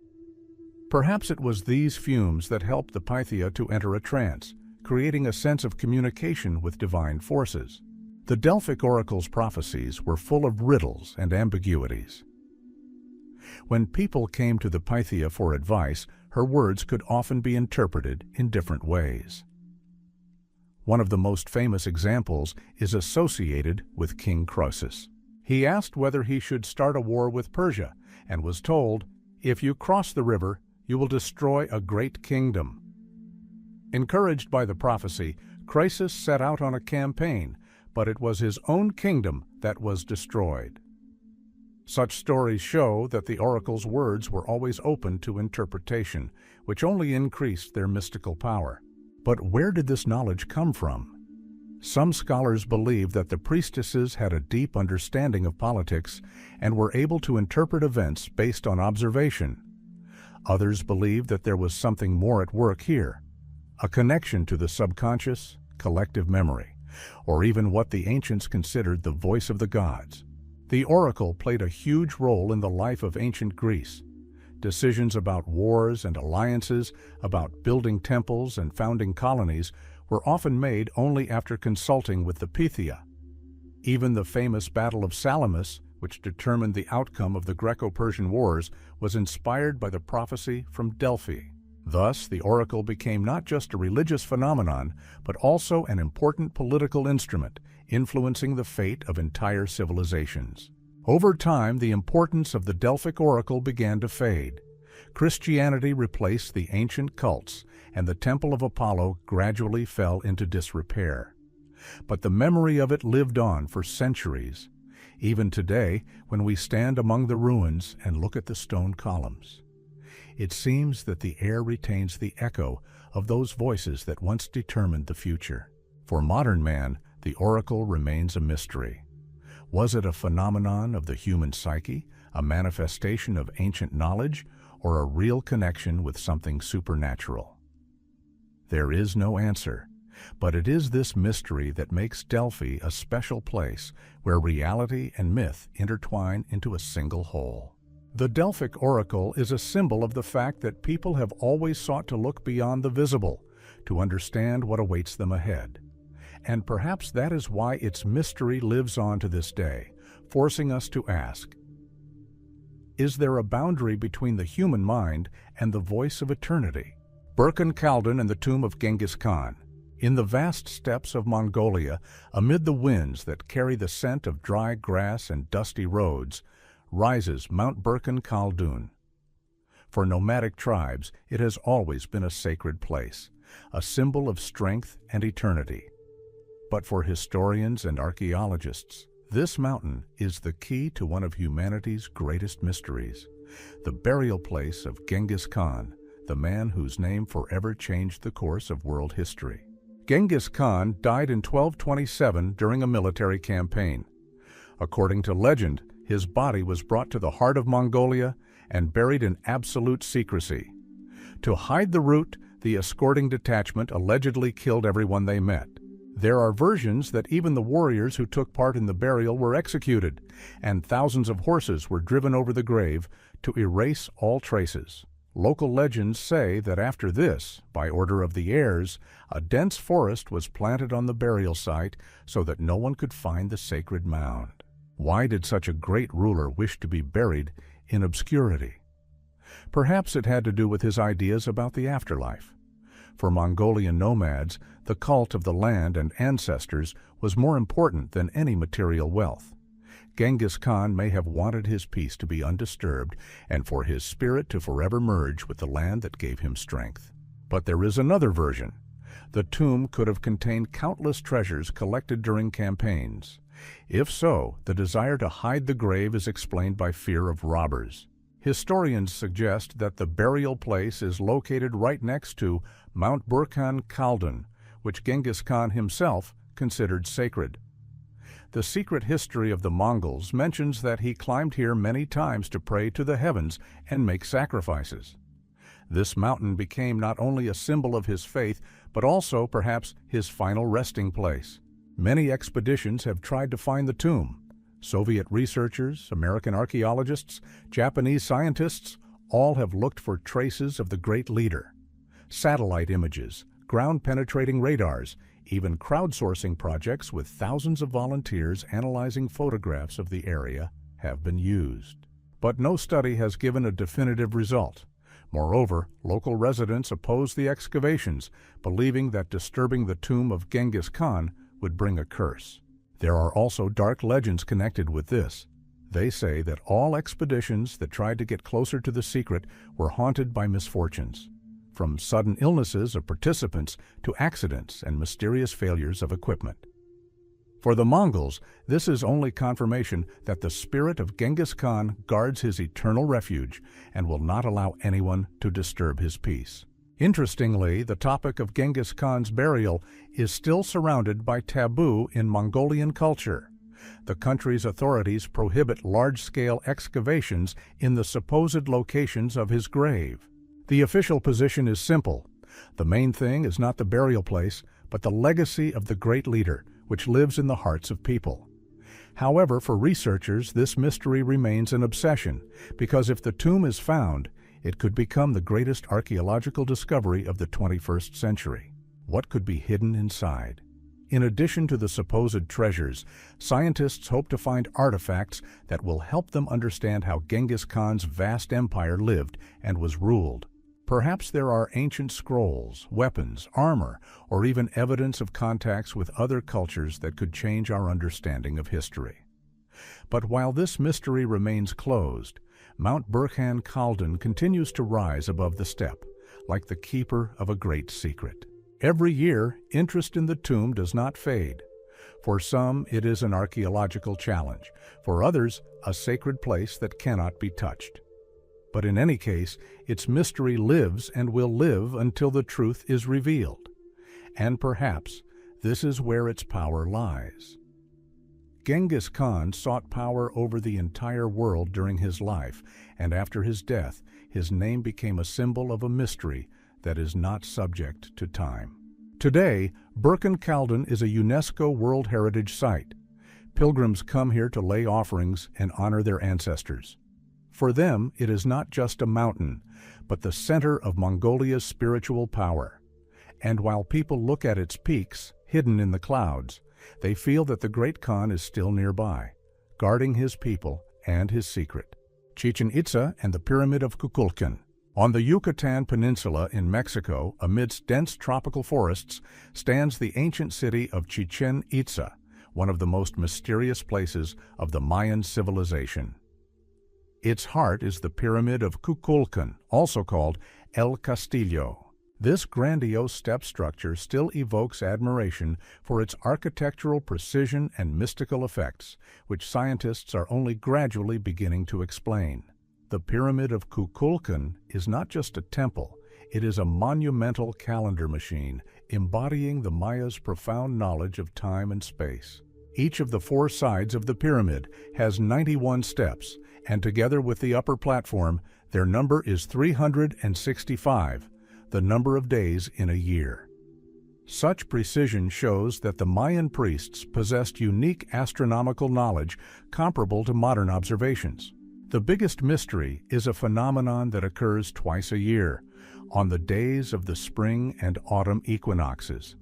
Perhaps it was these fumes that helped the Pythia to enter a trance, creating a sense of communication with divine forces. The Delphic oracle's prophecies were full of riddles and ambiguities. When people came to the Pythia for advice, her words could often be interpreted in different ways. One of the most famous examples is associated with King Croesus. He asked whether he should start a war with Persia, and was told, "If you cross the river, you will destroy a great kingdom." Encouraged by the prophecy, Croesus set out on a campaign, but it was his own kingdom that was destroyed. Such stories show that the oracle's words were always open to interpretation, which only increased their mystical power. But where did this knowledge come from? Some scholars believe that the priestesses had a deep understanding of politics and were able to interpret events based on observation. Others believe that there was something more at work here, a connection to the subconscious, collective memory, or even what the ancients considered the voice of the gods. The oracle played a huge role in the life of ancient Greece. Decisions about wars and alliances, about building temples and founding colonies, were often made only after consulting with the Pythia. Even the famous Battle of Salamis, which determined the outcome of the Greco-Persian Wars, was inspired by the prophecy from Delphi. Thus, the oracle became not just a religious phenomenon, but also an important political instrument, influencing the fate of entire civilizations. Over time, the importance of the Delphic oracle began to fade. Christianity replaced the ancient cults, and the Temple of Apollo gradually fell into disrepair. But the memory of it lived on for centuries. Even today, when we stand among the ruins and look at the stone columns, it seems that the air retains the echo of those voices that once determined the future. For modern man, the oracle remains a mystery. Was it a phenomenon of the human psyche, a manifestation of ancient knowledge, or a real connection with something supernatural? There is no answer, But it is this mystery that makes Delphi a special place where reality and myth intertwine into a single whole. The Delphic oracle is a symbol of the fact that people have always sought to look beyond the visible, to understand what awaits them ahead. And perhaps that is why its mystery lives on to this day, forcing us to ask, is there a boundary between the human mind and the voice of eternity? Burkhan Khaldun and the tomb of Genghis Khan. In the vast steppes of Mongolia, amid the winds that carry the scent of dry grass and dusty roads, rises Mount Burkhan Khaldun. For nomadic tribes, it has always been a sacred place, a symbol of strength and eternity. But for historians and archaeologists, this mountain is the key to one of humanity's greatest mysteries, the burial place of Genghis Khan, the man whose name forever changed the course of world history. Genghis Khan died in 1227 during a military campaign. According to legend, his body was brought to the heart of Mongolia and buried in absolute secrecy. To hide the route, the escorting detachment allegedly killed everyone they met. There are versions that even the warriors who took part in the burial were executed, and thousands of horses were driven over the grave to erase all traces. Local legends say that after this, by order of the heirs, a dense forest was planted on the burial site so that no one could find the sacred mound. Why did such a great ruler wish to be buried in obscurity? Perhaps it had to do with his ideas about the afterlife. For Mongolian nomads, the cult of the land and ancestors was more important than any material wealth. Genghis Khan may have wanted his peace to be undisturbed and for his spirit to forever merge with the land that gave him strength. But there is another version. The tomb could have contained countless treasures collected during campaigns. If so, the desire to hide the grave is explained by fear of robbers. Historians suggest that the burial place is located right next to Mount Burkhan Khaldun, which Genghis Khan himself considered sacred. The secret history of the Mongols mentions that he climbed here many times to pray to the heavens and make sacrifices. This mountain became not only a symbol of his faith, but also perhaps his final resting place. Many expeditions have tried to find the tomb. Soviet researchers, American archaeologists, Japanese scientists, all have looked for traces of the great leader. Satellite images, ground-penetrating radars, even crowdsourcing projects with thousands of volunteers analyzing photographs of the area have been used. But no study has given a definitive result. Moreover, local residents oppose the excavations, believing that disturbing the tomb of Genghis Khan would bring a curse. There are also dark legends connected with this. They say that all expeditions that tried to get closer to the secret were haunted by misfortunes, from sudden illnesses of participants to accidents and mysterious failures of equipment. For the Mongols, this is only confirmation that the spirit of Genghis Khan guards his eternal refuge and will not allow anyone to disturb his peace. Interestingly, the topic of Genghis Khan's burial is still surrounded by taboo in Mongolian culture. The country's authorities prohibit large-scale excavations in the supposed locations of his grave. The official position is simple. The main thing is not the burial place, but the legacy of the great leader, which lives in the hearts of people. However, for researchers, this mystery remains an obsession, because if the tomb is found, it could become the greatest archaeological discovery of the 21st century. What could be hidden inside? In addition to the supposed treasures, scientists hope to find artifacts that will help them understand how Genghis Khan's vast empire lived and was ruled. Perhaps there are ancient scrolls, weapons, armor, or even evidence of contacts with other cultures that could change our understanding of history. But while this mystery remains closed, Mount Burkhan Khaldun continues to rise above the steppe, like the keeper of a great secret. Every year, interest in the tomb does not fade. For some, it is an archaeological challenge. For others, a sacred place that cannot be touched. But in any case, its mystery lives and will live until the truth is revealed. And perhaps this is where its power lies. Genghis Khan sought power over the entire world during his life, and after his death, his name became a symbol of a mystery that is not subject to time. Today, Bergen-Kelden is a UNESCO World Heritage Site. Pilgrims come here to lay offerings and honor their ancestors. For them, it is not just a mountain, but the center of Mongolia's spiritual power. And while people look at its peaks, hidden in the clouds, they feel that the Great Khan is still nearby, guarding his people and his secret. Chichen Itza and the Pyramid of Kukulkan. On the Yucatan Peninsula in Mexico, amidst dense tropical forests, stands the ancient city of Chichen Itza, one of the most mysterious places of the Mayan civilization. Its heart is the Pyramid of Kukulkan, also called El Castillo. This grandiose step structure still evokes admiration for its architectural precision and mystical effects, which scientists are only gradually beginning to explain. The Pyramid of Kukulkan is not just a temple, it is a monumental calendar machine embodying the Mayas' profound knowledge of time and space. Each of the 4 sides of the pyramid has 91 steps, and together with the upper platform, their number is 365, the number of days in a year. Such precision shows that the Mayan priests possessed unique astronomical knowledge comparable to modern observations. The biggest mystery is a phenomenon that occurs twice a year, on the days of the spring and autumn equinoxes.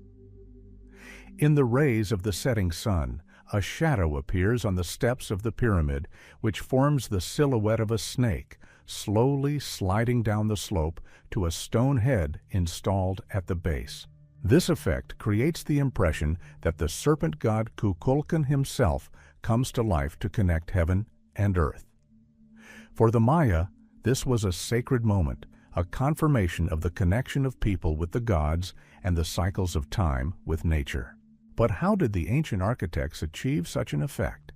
In the rays of the setting sun, a shadow appears on the steps of the pyramid, which forms the silhouette of a snake, slowly sliding down the slope to a stone head installed at the base. This effect creates the impression that the serpent god Kukulkan himself comes to life to connect heaven and earth. For the Maya, this was a sacred moment, a confirmation of the connection of people with the gods and the cycles of time with nature. But how did the ancient architects achieve such an effect?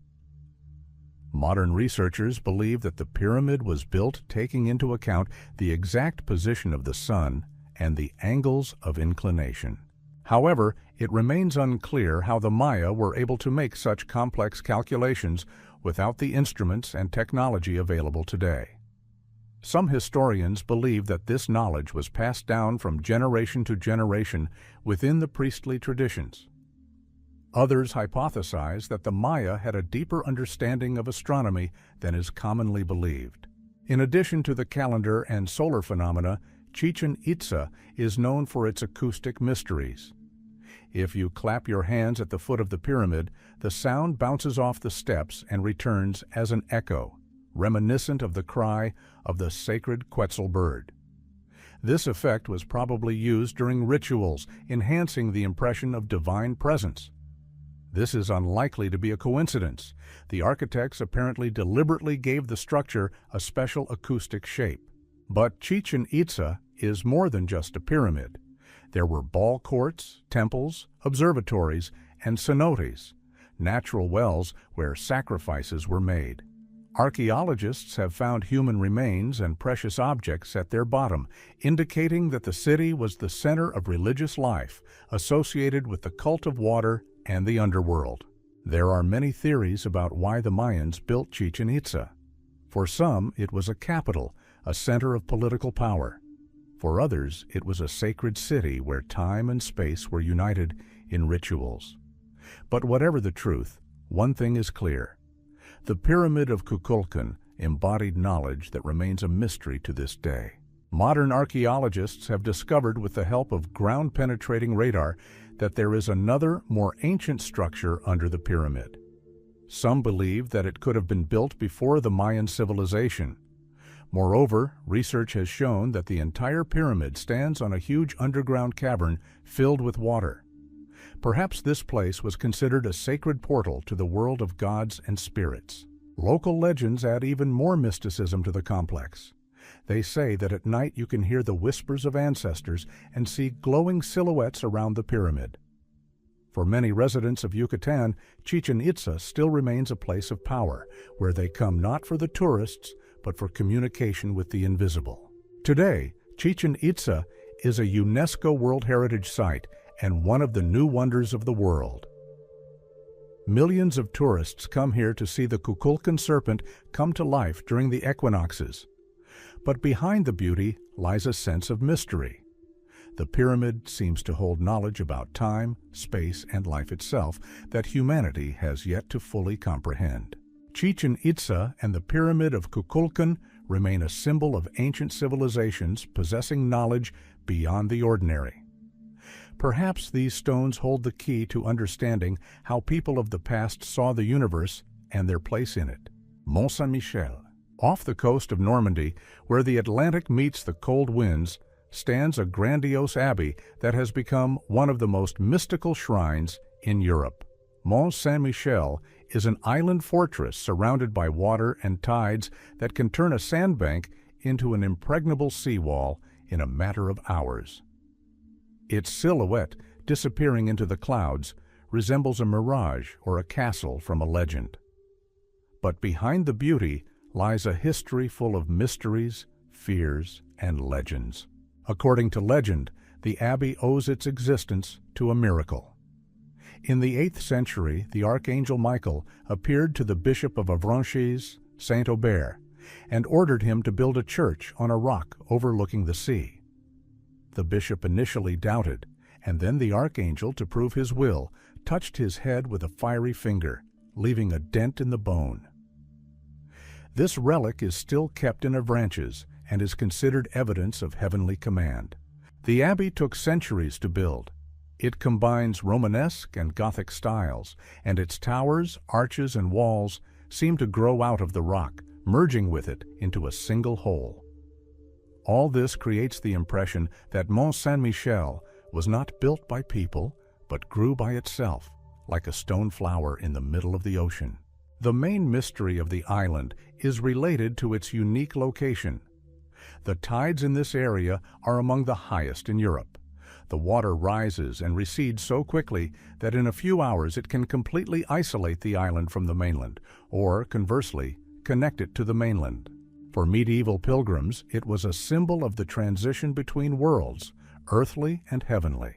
Modern researchers believe that the pyramid was built taking into account the exact position of the sun and the angles of inclination. However, it remains unclear how the Maya were able to make such complex calculations without the instruments and technology available today. Some historians believe that this knowledge was passed down from generation to generation within the priestly traditions. Others hypothesize that the Maya had a deeper understanding of astronomy than is commonly believed. In addition to the calendar and solar phenomena, Chichen Itza is known for its acoustic mysteries. If you clap your hands at the foot of the pyramid, the sound bounces off the steps and returns as an echo, reminiscent of the cry of the sacred Quetzal bird. This effect was probably used during rituals, enhancing the impression of divine presence. This is unlikely to be a coincidence. The architects apparently deliberately gave the structure a special acoustic shape. But Chichen Itza is more than just a pyramid. There were ball courts, temples, observatories, and cenotes, natural wells where sacrifices were made. Archaeologists have found human remains and precious objects at their bottom, indicating that the city was the center of religious life, associated with the cult of water and the underworld. There are many theories about why the Mayans built Chichen Itza. For some, it was a capital, a center of political power. For others, it was a sacred city where time and space were united in rituals. But whatever the truth, one thing is clear. The Pyramid of Kukulkan embodied knowledge that remains a mystery to this day. Modern archaeologists have discovered with the help of ground-penetrating radar that there is another, more ancient structure under the pyramid. Some believe that it could have been built before the Mayan civilization. Moreover, research has shown that the entire pyramid stands on a huge underground cavern filled with water. Perhaps this place was considered a sacred portal to the world of gods and spirits. Local legends add even more mysticism to the complex. They say that at night you can hear the whispers of ancestors and see glowing silhouettes around the pyramid. For many residents of Yucatan, Chichen Itza still remains a place of power, where they come not for the tourists, but for communication with the invisible. Today, Chichen Itza is a UNESCO World Heritage Site and one of the new wonders of the world. Millions of tourists come here to see the Kukulkan serpent come to life during the equinoxes. But behind the beauty lies a sense of mystery. The pyramid seems to hold knowledge about time, space, and life itself that humanity has yet to fully comprehend. Chichen Itza and the Pyramid of Kukulkan remain a symbol of ancient civilizations possessing knowledge beyond the ordinary. Perhaps these stones hold the key to understanding how people of the past saw the universe and their place in it. Mont Saint-Michel. Off the coast of Normandy, where the Atlantic meets the cold winds, stands a grandiose abbey that has become one of the most mystical shrines in Europe. Mont Saint-Michel is an island fortress surrounded by water and tides that can turn a sandbank into an impregnable seawall in a matter of hours. Its silhouette, disappearing into the clouds, resembles a mirage or a castle from a legend. But behind the beauty lies a history full of mysteries, fears, and legends. According to legend, the abbey owes its existence to a miracle. In the 8th century, the Archangel Michael appeared to the Bishop of Avranches, Saint Aubert, and ordered him to build a church on a rock overlooking the sea. The bishop initially doubted, and then the archangel, to prove his will, touched his head with a fiery finger, leaving a dent in the bone. This relic is still kept in Avranches and is considered evidence of heavenly command. The abbey took centuries to build. It combines Romanesque and Gothic styles, and its towers, arches, and walls seem to grow out of the rock, merging with it into a single whole. All this creates the impression that Mont Saint-Michel was not built by people, but grew by itself, like a stone flower in the middle of the ocean. The main mystery of the island is related to its unique location. The tides in this area are among the highest in Europe. The water rises and recedes so quickly that in a few hours it can completely isolate the island from the mainland, or, conversely, connect it to the mainland. For medieval pilgrims, it was a symbol of the transition between worlds, earthly and heavenly.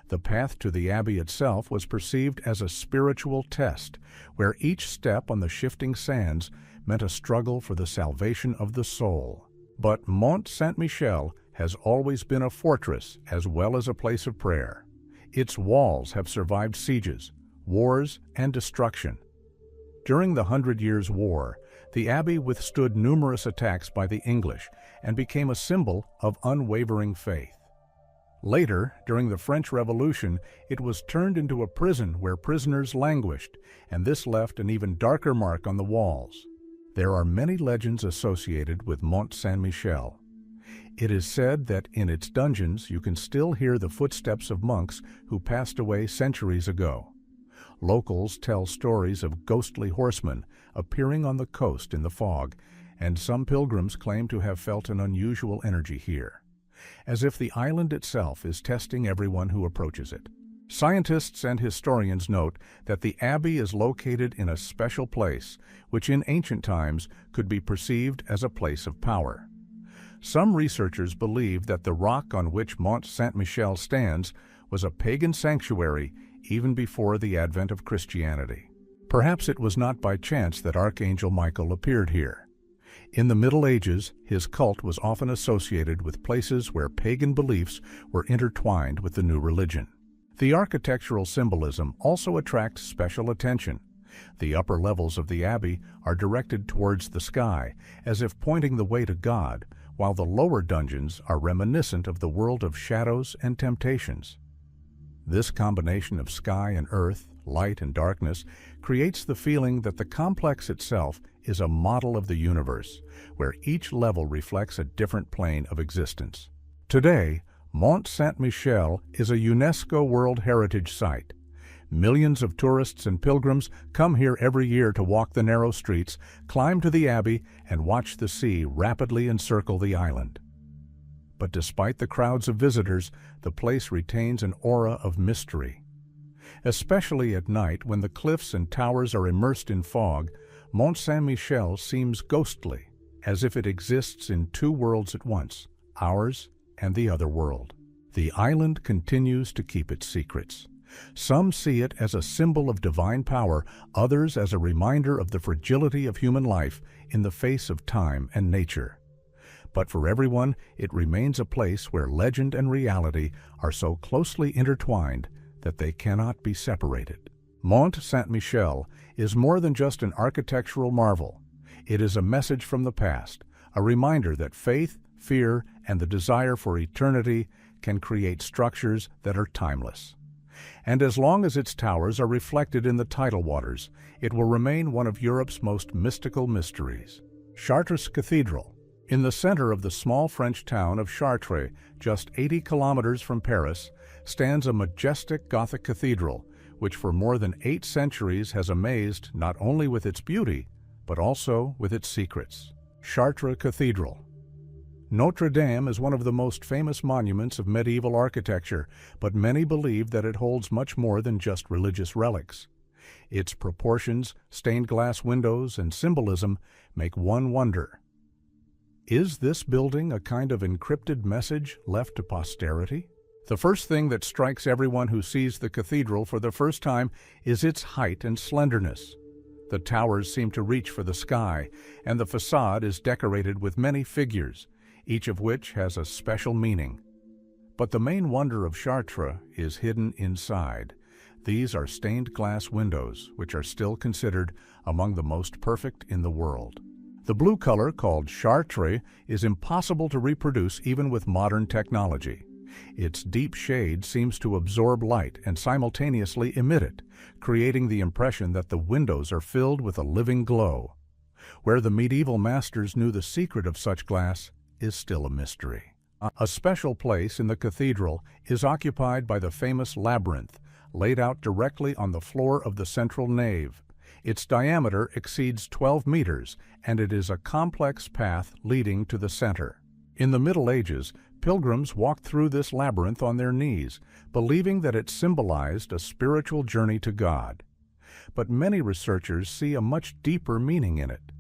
The path to the abbey itself was perceived as a spiritual test, where each step on the shifting sands meant a struggle for the salvation of the soul. But Mont Saint-Michel has always been a fortress as well as a place of prayer. Its walls have survived sieges, wars, and destruction. During the 100 Years' War, the abbey withstood numerous attacks by the English and became a symbol of unwavering faith. Later, during the French Revolution, it was turned into a prison where prisoners languished, and this left an even darker mark on the walls. There are many legends associated with Mont Saint-Michel. It is said that in its dungeons you can still hear the footsteps of monks who passed away centuries ago. Locals tell stories of ghostly horsemen appearing on the coast in the fog, and some pilgrims claim to have felt an unusual energy here, as if the island itself is testing everyone who approaches it. Scientists and historians note that the abbey is located in a special place, which in ancient times could be perceived as a place of power. Some researchers believe that the rock on which Mont Saint-Michel stands was a pagan sanctuary even before the advent of Christianity. Perhaps it was not by chance that Archangel Michael appeared here. In the Middle Ages, his cult was often associated with places where pagan beliefs were intertwined with the new religion. The architectural symbolism also attracts special attention. The upper levels of the abbey are directed towards the sky, as if pointing the way to God, while the lower dungeons are reminiscent of the world of shadows and temptations. This combination of sky and earth, light and darkness, creates the feeling that the complex itself is a model of the universe, where each level reflects a different plane of existence. Today, Mont Saint-Michel is a UNESCO World Heritage Site. Millions of tourists and pilgrims come here every year to walk the narrow streets, climb to the abbey, and watch the sea rapidly encircle the island. But despite the crowds of visitors, the place retains an aura of mystery. Especially at night, when the cliffs and towers are immersed in fog, Mont Saint-Michel seems ghostly, as if it exists in two worlds at once, ours and the other world. The island continues to keep its secrets. Some see it as a symbol of divine power, others as a reminder of the fragility of human life in the face of time and nature. But for everyone, it remains a place where legend and reality are so closely intertwined that they cannot be separated. Mont Saint-Michel is more than just an architectural marvel. It is a message from the past, a reminder that faith, fear, and the desire for eternity can create structures that are timeless. And as long as its towers are reflected in the tidal waters, it will remain one of Europe's most mystical mysteries. Chartres Cathedral. In the center of the small French town of Chartres, just 80 kilometers from Paris, stands a majestic Gothic cathedral, which for more than 8 centuries has amazed not only with its beauty, but also with its secrets. Chartres Cathedral. Notre Dame is one of the most famous monuments of medieval architecture, but many believe that it holds much more than just religious relics. Its proportions, stained glass windows, and symbolism make one wonder. Is this building a kind of encrypted message left to posterity? The first thing that strikes everyone who sees the cathedral for the first time is its height and slenderness. The towers seem to reach for the sky, and the facade is decorated with many figures, each of which has a special meaning. But the main wonder of Chartres is hidden inside. These are stained glass windows, which are still considered among the most perfect in the world. The blue color, called chartres, is impossible to reproduce even with modern technology. Its deep shade seems to absorb light and simultaneously emit it, creating the impression that the windows are filled with a living glow. Where the medieval masters knew the secret of such glass is still a mystery. A special place in the cathedral is occupied by the famous labyrinth, laid out directly on the floor of the central nave. Its diameter exceeds 12 meters, and it is a complex path leading to the center. In the Middle Ages, pilgrims walked through this labyrinth on their knees, believing that it symbolized a spiritual journey to God. But many researchers see a much deeper meaning in it.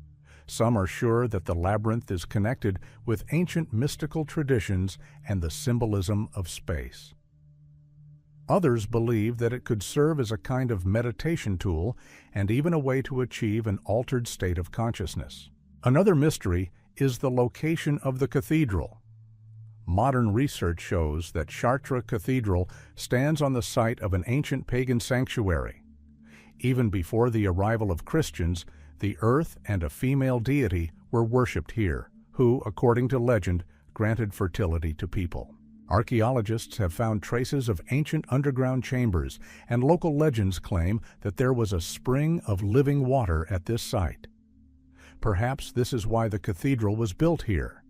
Some are sure that the labyrinth is connected with ancient mystical traditions and the symbolism of space. Others believe that it could serve as a kind of meditation tool and even a way to achieve an altered state of consciousness. Another mystery is the location of the cathedral. Modern research shows that Chartres Cathedral stands on the site of an ancient pagan sanctuary. Even before the arrival of Christians, the earth and a female deity were worshipped here, who, according to legend, granted fertility to people. Archaeologists have found traces of ancient underground chambers, and local legends claim that there was a spring of living water at this site. Perhaps this is why the cathedral was built here.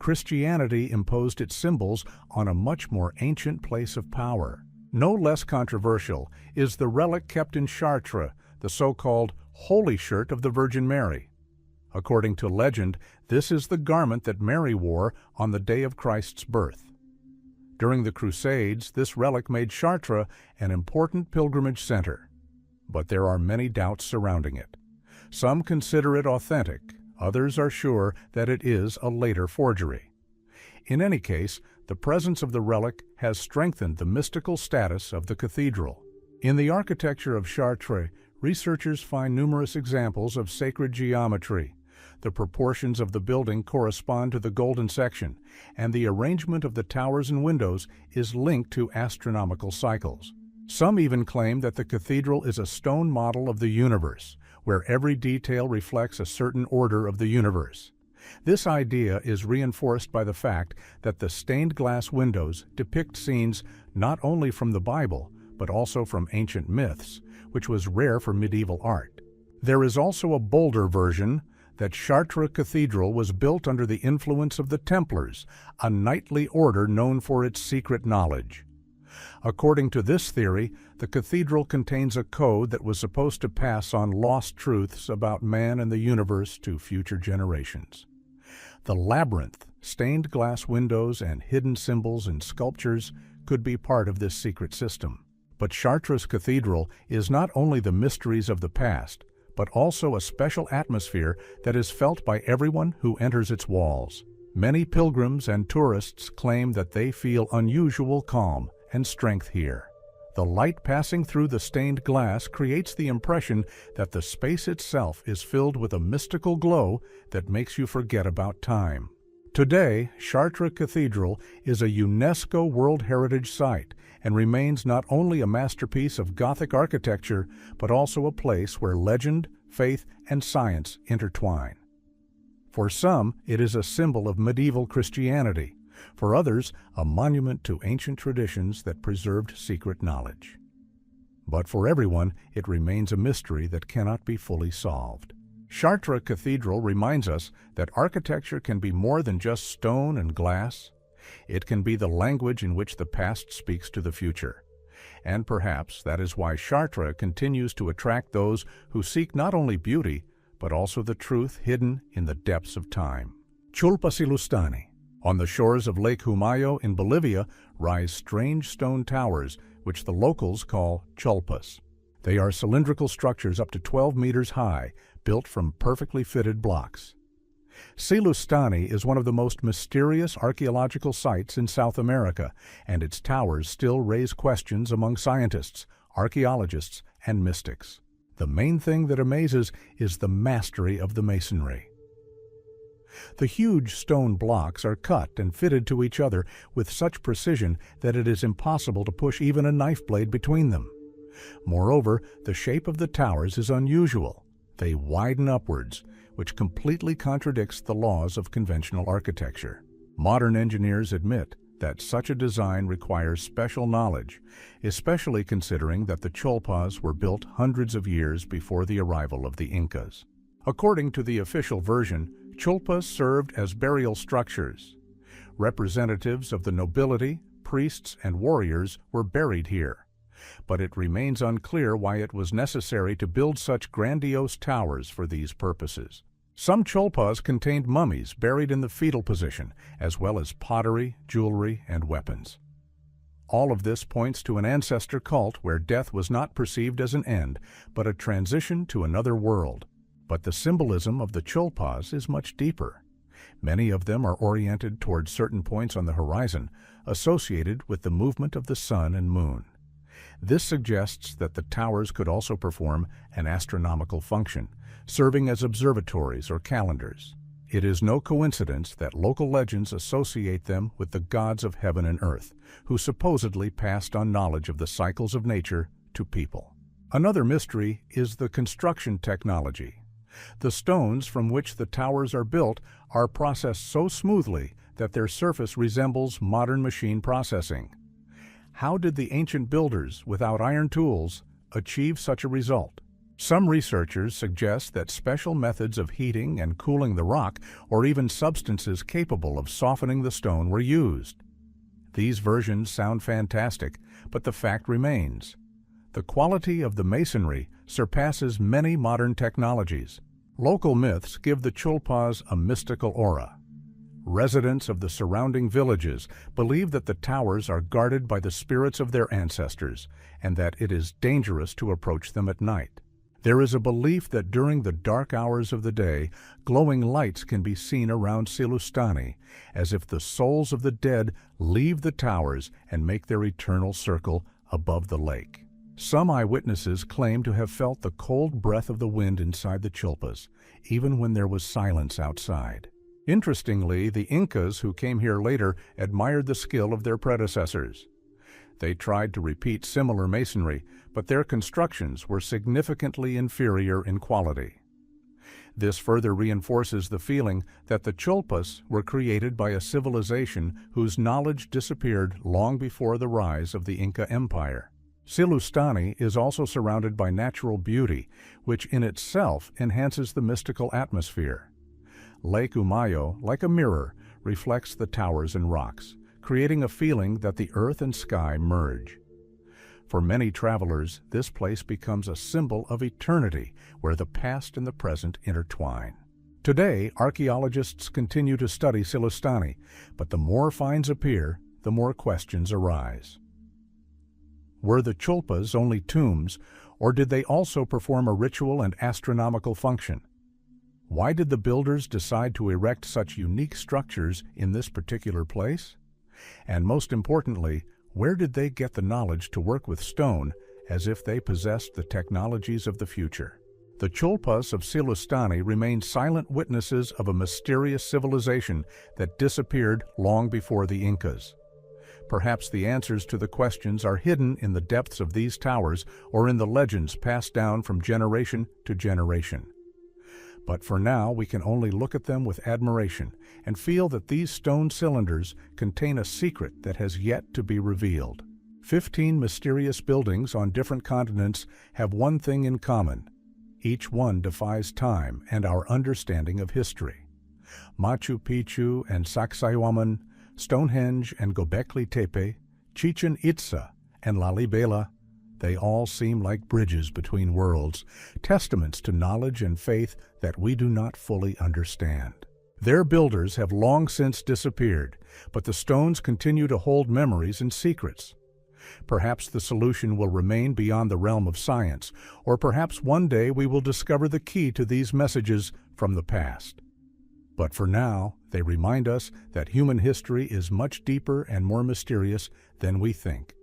Christianity imposed its symbols on a much more ancient place of power. No less controversial is the relic kept in Chartres, the so-called Holy Shirt of the Virgin Mary. According to legend, this is the garment that Mary wore on the day of Christ's birth. During the Crusades, this relic made Chartres an important pilgrimage center. But there are many doubts surrounding it. Some consider it authentic, others are sure that it is a later forgery. In any case, the presence of the relic has strengthened the mystical status of the cathedral. In the architecture of Chartres, researchers find numerous examples of sacred geometry. The proportions of the building correspond to the golden section, and the arrangement of the towers and windows is linked to astronomical cycles. Some even claim that the cathedral is a stone model of the universe, where every detail reflects a certain order of the universe. This idea is reinforced by the fact that the stained glass windows depict scenes not only from the Bible, but also from ancient myths, which was rare for medieval art. There is also a bolder version that Chartres Cathedral was built under the influence of the Templars, a knightly order known for its secret knowledge. According to this theory, the cathedral contains a code that was supposed to pass on lost truths about man and the universe to future generations. The labyrinth, stained glass windows, and hidden symbols and sculptures could be part of this secret system. But Chartres Cathedral is not only the mysteries of the past, but also a special atmosphere that is felt by everyone who enters its walls. Many pilgrims and tourists claim that they feel unusual calm and strength here. The light passing through the stained glass creates the impression that the space itself is filled with a mystical glow that makes you forget about time. Today, Chartres Cathedral is a UNESCO World Heritage Site and remains not only a masterpiece of Gothic architecture, but also a place where legend, faith, and science intertwine. For some, it is a symbol of medieval Christianity. For others, a monument to ancient traditions that preserved secret knowledge. But for everyone, it remains a mystery that cannot be fully solved. Chartres Cathedral reminds us that architecture can be more than just stone and glass. It can be the language in which the past speaks to the future. And perhaps that is why Chartres continues to attract those who seek not only beauty, but also the truth hidden in the depths of time. Ciolpa Silustani. On the shores of Lake Humayo in Bolivia rise strange stone towers, which the locals call ciolpas. They are cylindrical structures up to 12 meters high, built from perfectly fitted blocks. Silustani is one of the most mysterious archaeological sites in South America, and its towers still raise questions among scientists, archaeologists, and mystics. The main thing that amazes is the mastery of the masonry. The huge stone blocks are cut and fitted to each other with such precision that it is impossible to push even a knife blade between them. Moreover, the shape of the towers is unusual. They widen upwards, which completely contradicts the laws of conventional architecture. Modern engineers admit that such a design requires special knowledge, especially considering that the ciolpas were built hundreds of years before the arrival of the Incas. According to the official version, ciolpas served as burial structures. Representatives of the nobility, priests, and warriors were buried here. But it remains unclear why it was necessary to build such grandiose towers for these purposes. Some ciolpas contained mummies buried in the fetal position, as well as pottery, jewelry, and weapons. All of this points to an ancestor cult where death was not perceived as an end, but a transition to another world. But the symbolism of the ciolpas is much deeper. Many of them are oriented toward certain points on the horizon, associated with the movement of the sun and moon. This suggests that the towers could also perform an astronomical function, serving as observatories or calendars. It is no coincidence that local legends associate them with the gods of heaven and earth, who supposedly passed on knowledge of the cycles of nature to people. Another mystery is the construction technology. The stones from which the towers are built are processed so smoothly that their surface resembles modern machine processing. How did the ancient builders, without iron tools, achieve such a result? Some researchers suggest that special methods of heating and cooling the rock, or even substances capable of softening the stone, were used. These versions sound fantastic, but the fact remains. The quality of the masonry surpasses many modern technologies. Local myths give the ciolpas a mystical aura. Residents of the surrounding villages believe that the towers are guarded by the spirits of their ancestors, and that it is dangerous to approach them at night. There is a belief that during the dark hours of the day, glowing lights can be seen around Silustani, as if the souls of the dead leave the towers and make their eternal circle above the lake. Some eyewitnesses claim to have felt the cold breath of the wind inside the ciolpas, even when there was silence outside. Interestingly, the Incas who came here later admired the skill of their predecessors. They tried to repeat similar masonry, but their constructions were significantly inferior in quality. This further reinforces the feeling that the ciolpas were created by a civilization whose knowledge disappeared long before the rise of the Inca Empire. Silustani is also surrounded by natural beauty, which in itself enhances the mystical atmosphere. Lake Humayo, like a mirror, reflects the towers and rocks, creating a feeling that the earth and sky merge. For many travelers, this place becomes a symbol of eternity, where the past and the present intertwine. Today, archaeologists continue to study Silustani, but the more finds appear, the more questions arise. Were the ciolpas only tombs, or did they also perform a ritual and astronomical function? Why did the builders decide to erect such unique structures in this particular place? And most importantly, where did they get the knowledge to work with stone as if they possessed the technologies of the future? The Cholpas of Silustani remain silent witnesses of a mysterious civilization that disappeared long before the Incas. Perhaps the answers to the questions are hidden in the depths of these towers or in the legends passed down from generation to generation. But for now, we can only look at them with admiration and feel that these stone cylinders contain a secret that has yet to be revealed. 15 mysterious buildings on different continents have one thing in common. Each one defies time and our understanding of history. Machu Picchu and Sacsayhuaman, Stonehenge and Göbekli Tepe, Chichen Itza and Lalibela, they all seem like bridges between worlds, testaments to knowledge and faith that we do not fully understand. Their builders have long since disappeared, but the stones continue to hold memories and secrets. Perhaps the solution will remain beyond the realm of science, or perhaps one day we will discover the key to these messages from the past. But for now, they remind us that human history is much deeper and more mysterious than we think.